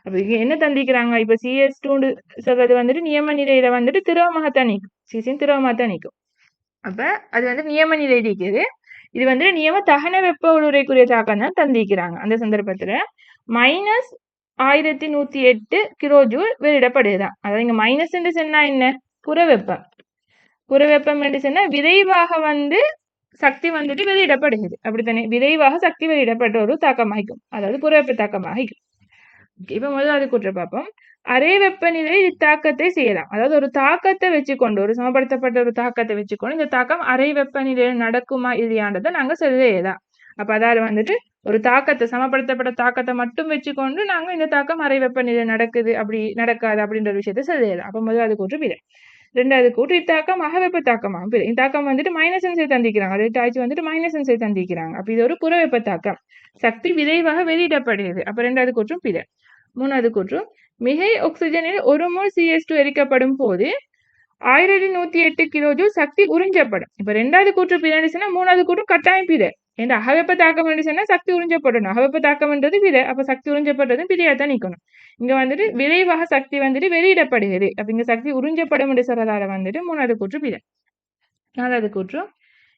Speaker 1: அப்ப இங்க என்ன தந்திக்கிறாங்க, இப்ப CS2 சொல்றது வந்துட்டு நியம நிலையில வந்துட்டு திரவமாகத்தான் நிக்கும். சீசியம் திரவமாகத்தான் நிக்கும். அப்ப அது வந்து நியம நிலை இருக்குது. இது வந்து நியம தகன வெப்ப உருளைக்குரிய தாக்கம் தான் தந்திக்கிறாங்க. அந்த சந்தர்ப்பத்துல -1108 கிலோ ஜூல் வெளியிடப்படுதுதான். அதாவது இங்க மைனஸ் சொன்னா என்ன, புறவெப்பம். புறவெப்பம் என்று சொன்னா விரைவாக வந்து சக்தி வந்துட்டு வெளியிடப்படுகிறது. அப்படித்தானே, விரைவாக சக்தி வெளியிடப்பட்ட ஒரு தாக்கமாகும், அதாவது புறவெப்ப தாக்கமாகும். இப்ப முதலாவது கூற்றை பார்ப்போம். அரை வெப்பநிலையில் இத்தாக்கத்தை செய்யலாம். அதாவது ஒரு தாக்கத்தை வச்சுக்கொண்டு, ஒரு சமப்படுத்தப்பட்ட ஒரு தாக்கத்தை வச்சுக்கொண்டு இந்த தாக்கம் அரை வெப்பநிலையில் நடக்குமா இல்லையான்றதை நாங்க செய்யலாம். அப்ப அதாவது வந்துட்டு ஒரு தாக்கத்தை, சமப்படுத்தப்பட்ட தாக்கத்தை மட்டும் வச்சுக்கொண்டு நாங்க இந்த தாக்கம் அரை வெப்பநிலையில் நடக்குது அப்படி நடக்காது அப்படின்ற விஷயத்தை செய்யலாம். அப்ப முதலாவது கூற்று பிழை. ரெண்டாவது கூற்று இத்தாக்கம் அகவெப்ப தாக்கமாகும் பிழை. இந்த தாக்கம் வந்துட்டு -N தந்திக்கிறாங்க, ஆய்ச்சி வந்துட்டு -N தந்திக்கிறாங்க. அப்ப இது ஒரு புறவெப்ப தாக்கம், சக்தி விரைவாக வெளியிடப்படுகிறது. அப்ப ரெண்டாவது கூற்றும் பிழை. மூணாவது கூற்று மிகை ஆக்சிஜனில் 1 மோல் CS2 எரிக்கப்படும் போது 1108 கிலோ ஜூல் சக்தி உறிஞ்சப்படும். இப்ப ரெண்டாவது கூற்று பிழை, மூணாவது கூற்று கட்டாயம் பிழை. என்ற அகவெப்ப தாக்கம் சொன்னா சக்தி உறிஞ்சப்படணும். அகவெப்ப தாக்கம்ன்றது பிழை. அப்ப சக்தி உறிஞ்சப்படுறதும் பிழையா தான் நிக்கணும். இங்க வந்துட்டு விரைவாக சக்தி வந்துட்டு வெளியிடப்படுகிறது. அப்ப இங்க சக்தி உறிஞ்சப்படும் என்று சொல்றதால வந்துட்டு மூணாவது கூற்று பிழை. நாலாவது கூற்று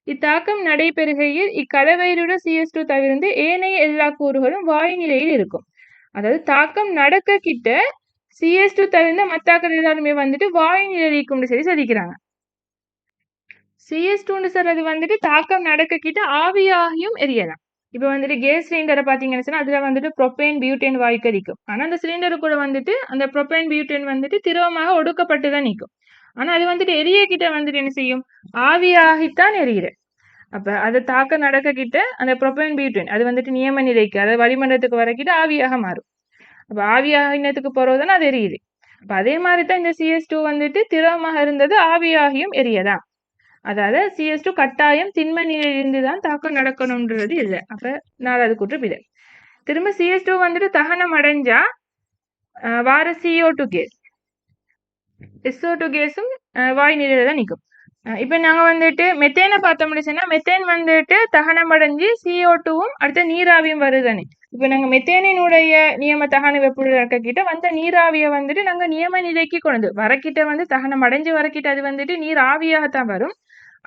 Speaker 1: இத்தாக்கம் நடைபெறுகையில் இக்கலவையிலுள்ள CS2 தவிர்த்து ஏனைய எல்லா கூறுகளும் வாயு நிலையில் இருக்கும். அதாவது தாக்கம் நடக்க கிட்ட CS2 தவிர்த்த மத்தாக்கள் எல்லாருமே வந்துட்டு வாயு நிலையில் இருக்கும்னு சொல்லி சொல்லிக்கிறாங்க. CS2 சொல்றது வந்துட்டு தாக்கம் நடக்க கிட்ட ஆவியாகியும் எரியலாம். இப்ப வந்துட்டு கேஸ் சிலிண்டரை பாத்தீங்கன்னு சொன்னா அதுல வந்துட்டு ப்ரொபேன் பியூட்டேன் வாயுக்கள் நிற்கும். ஆனா அந்த சிலிண்டருக்குள்ள வந்துட்டு அந்த ப்ரொபேன் பியூட்டேன் வந்துட்டு திரவமாக ஒடுக்கப்பட்டுதான் நிற்கும். ஆனா அது வந்துட்டு எரிய கிட்ட வந்துட்டு என்ன செய்யும், ஆவியாகித்தான் எரியுது. அப்ப அது தாக்கம் நடக்க கிட்ட அந்த ப்ரொபேன் பியூட்டேன் அது வந்துட்டு நியம நிலைக்கு, அதாவது வளிமண்டலத்துக்கு வரக்கிட்ட ஆவியாக மாறும். அப்ப ஆவியாகினத்துக்கு போறதுன்னா அது எரியுது. அப்ப அதே மாதிரி தான் இந்த CS2 வந்துட்டு திரவமாக இருந்தது ஆவியாகியும் எரியதான். அதாவது CS2 கட்டாயம் திண்ம நிலையிலிருந்து தான் தாக்கம் நடக்கணும்ன்றது இல்லை. அப்ப நாலாவது கூற்று பிழை. திரும்ப CS2 வந்துட்டு தகனம் அடைஞ்சா வார CO2 கேஸ், SO2 கேஸும் வாயு நிலையில தான் நிற்கும். இப்ப நாங்க வந்துட்டு மெத்தேனை பார்த்தோம்னு சொன்னா மெத்தேன் வந்துட்டு தகனம் அடைஞ்சு CO2வும் அடுத்த நீராவியும் வருதுன்னு. இப்ப நாங்க மெத்தேனினுடைய நியம தகன வெப்ப கிட்ட வந்த நீராவியை வந்துட்டு நாங்க நியம நிலைக்கு கொண்டு வரக்கிட்ட வந்து தகனம் அடைஞ்சு வரக்கிட்ட அது வந்துட்டு நீர் ஆவியாகத்தான் வரும்.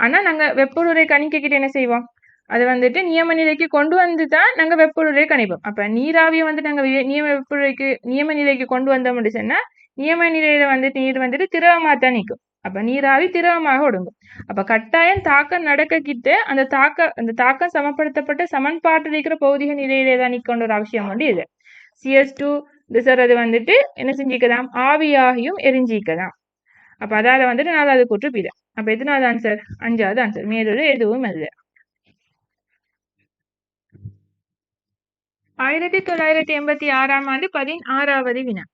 Speaker 1: ஆனா நாங்க வெப்பொருளை கணிக்க கிட்ட என்ன செய்வோம், அது வந்துட்டு நியம நிலைக்கு கொண்டு வந்து தான் நாங்க வெப்பொருளை கணிப்போம். அப்ப நீராவியை வந்து நாங்க நியம நிலைக்கு கொண்டு வந்தோம்னு சொன்னா நியம நிலையில வந்துட்டு நீர் வந்துட்டு திரவமாக தான் நிற்கும். அப்ப நீராவி திரவமாக ஒடுங்கும். அப்ப கட்டாயம் தாக்கம் நடக்க கிட்ட அந்த தாக்கம் சமப்படுத்தப்பட்ட சமன்பாட்டில் இருக்கிற பௌதிக நிலையிலே தான் நிற்கொண்ட ஒரு அவசியம் வந்து இது. CS2 சொல்றது வந்துட்டு என்ன செஞ்சிக்கலாம், ஆவியாகியும் எரிஞ்சிக்கலாம். அப்ப அதால வந்துட்டு நாலாவது கூற்று பிழை. அப்ப எத்தனாவது ஆன்சர், அஞ்சாவது ஆன்சர், மேலொரு எதுவும் இல்லை. 1986ஆம் ஆண்டு 16வது வினா.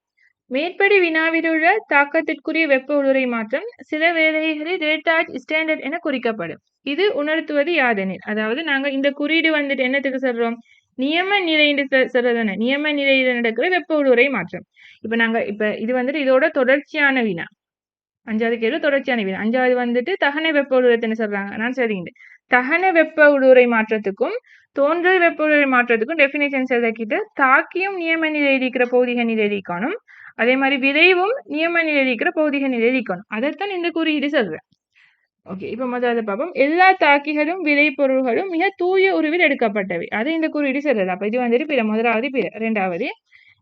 Speaker 1: மேற்படி வினாவிலுள்ள தாக்கத்திற்குரிய வெப்ப உருளை மாற்றம் சில வேளைகளில் டெல்டா ஸ்டாண்டர்ட் என குறிக்கப்படும். இது உணர்த்துவது யாதெனில், அதாவது நாங்க இந்த குறியீடு வந்துட்டு என்னத்துக்கு சொல்றோம், நியம நிலை சொல்றதானே, நியம நிலையில நடக்கிற வெப்ப உருளை மாற்றம். இப்ப இது வந்துட்டு இதோட தொடர்ச்சியான வினா. அஞ்சாவது கேள்வி தொடர்ச்சியான வினா. அஞ்சாவது வந்துட்டு தகன வெப்ப உருளை சொல்றாங்க. நான் சரிங்க, தகன வெப்ப உருளை மாற்றத்துக்கும் தோன்றல் வெப்ப உருளை மாற்றத்துக்கும் டெபினிஷன் எழுதிக்கிட்டு தாக்கியும் நியம நிலை இருக்கிற பௌதிக நிலை இருக்கணும், அதே மாதிரி விரைவும் நியம நிலை இருக்கிற பௌதிக நிலை இருக்கணும். அதைத்தான் இந்த குறியீடு சொல்றேன். ஓகே, இப்ப முதல்ல பார்ப்போம். எல்லா தாக்கிகளும் விளைபொருள்களும் மிக தூய உருவில் எடுக்கப்பட்டவை, அது இந்த குறியீடு சொல்றது. அப்ப இது வந்துட்டு பிற, முதலாவது பிற. இரண்டாவது,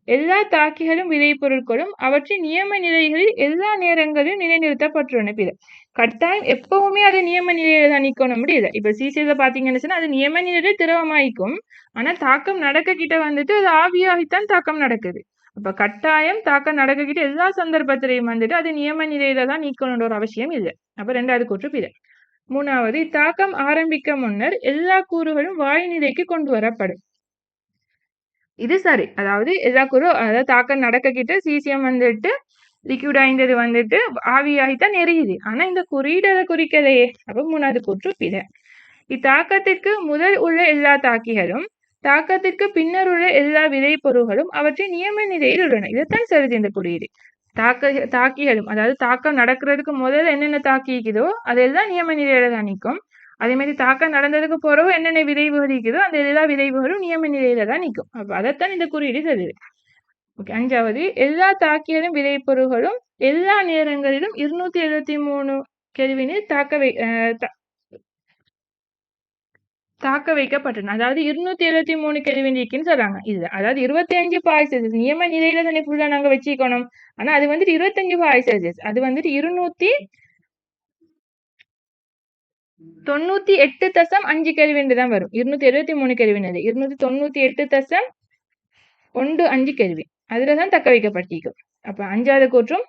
Speaker 1: எல்லா தாக்கிகளும் விளைபொருட்களும் அவற்றின் நியம நிலைகளில் எல்லா நேரங்களிலும் நிலைநிறுத்தப்பட்டுள்ளன. பிற, கட்டாயம் எப்பவுமே அது நியம நிலையில தான் நிக்கணும் முடியல. இப்ப சிசில பாத்தீங்கன்னு சொன்னா அது நியம நிலையில திரவமாயிக்கும், ஆனா தாக்கம் நடக்க கிட்ட வந்துட்டு அது ஆவியாகித்தான் தாக்கம் நடக்குது. அப்ப கட்டாயம் தாக்கம் நடக்க கிட்ட எல்லா சந்தர்ப்பத்திலையும் வந்துட்டு அது நியம நிலையில தான் நீக்கணும்ன்ற ஒரு அவசியம் இல்லை. அப்ப ரெண்டாவது கூற்று பிற. மூணாவது, இத்தாக்கம் ஆரம்பிக்க முன்னர் எல்லா கூறுகளும் வாயு நிலைக்கு கொண்டு வரப்படும். இது சரி, அதாவது எல்லா கூறும், அதாவது தாக்கம் நடக்க கிட்ட சீசியம் வந்துட்டு லிக்விட் ஆய்ந்தது வந்துட்டு ஆவியாகித்தான் எரியுது, ஆனா இந்த குறியீடு அதை குறிக்கலையே. அப்ப மூணாவது கூற்று பிற. இத்தாக்கத்திற்கு முதல் உள்ள எல்லா தாக்கிகளும் தாக்கத்திற்கு பின்னர் உள்ள எல்லா விளைபொருள்களும் அவற்றின் நியம நிலையில் உள்ளன. இதைத்தான் சரி இந்த குறியீடு. தாக்கிகளும், அதாவது தாக்கம் நடக்கிறதுக்கு முதல்ல என்னென்ன தாக்கிக்குதோ அதெல்லாம் நியம நிலையில தான் நிற்கும். அதே மாதிரி தாக்கம் நடந்ததுக்கு பிறகு என்னென்ன விளைவுகள் இருக்குதோ அந்த எல்லா விளைவுகளும் நியம நிலையில தான் நிற்கும். அப்ப அதைத்தான் இந்த குறியீடு சொல்லுது. ஓகே. 5வது எல்லா தாக்கியலும் விளைபொருள்களும் எல்லா நேரங்களிலும் 273 கெல்வினில் தாக்க வைக்கப்பட்டன. அதாவது 273 கெல்வின் இருக்குன்னு சொல்றாங்க. இது அதாவது 25 பாய் செல்சியஸ் நியம நிலையில தானே ஃபுல்லா நாங்க வச்சுக்கணும். ஆனா அது வந்துட்டு 25 பாய் செல்சியஸ். அது வந்துட்டு 298.5 கெல்வின் தான் வரும். 273 கெல்வின் அது 298.15 கெல்வின். அதுலதான் தக்க வைக்கப்பட்டிருக்கும். அப்ப 5வது கூற்றும்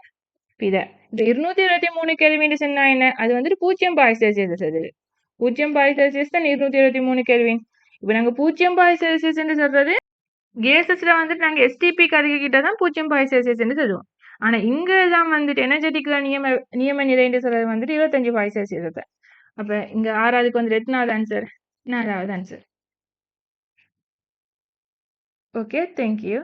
Speaker 1: பித. இந்த 223 கெல்வின் சொன்னா என்ன? அது வந்துட்டு 0 பாய் செல்சியஸ். அது 0 பாய் செல்சியஸ் தான் 223 கெல்வின். இப்ப நாங்க 0 பாய் செல்சியஸ் என்று சொல்றது கேசஸ்ல வந்துட்டு நாங்க எஸ்டிபி கருகு கிட்ட தான் 0 பாய் செல்சியஸ் என்று சொல்லுவோம். ஆனா இங்க எல்லாம் வந்துட்டு எனர்ஜெட்டிக்ல நியம நிலை என்று சொல்றது வந்துட்டு 25 பாய் செல்சியஸ் தான். அப்ப இங்க 6வதுக்கு வந்துட்டு எத்தனாவது ஆன்சர்? 4வது ஆன்சர். Okay, thank you.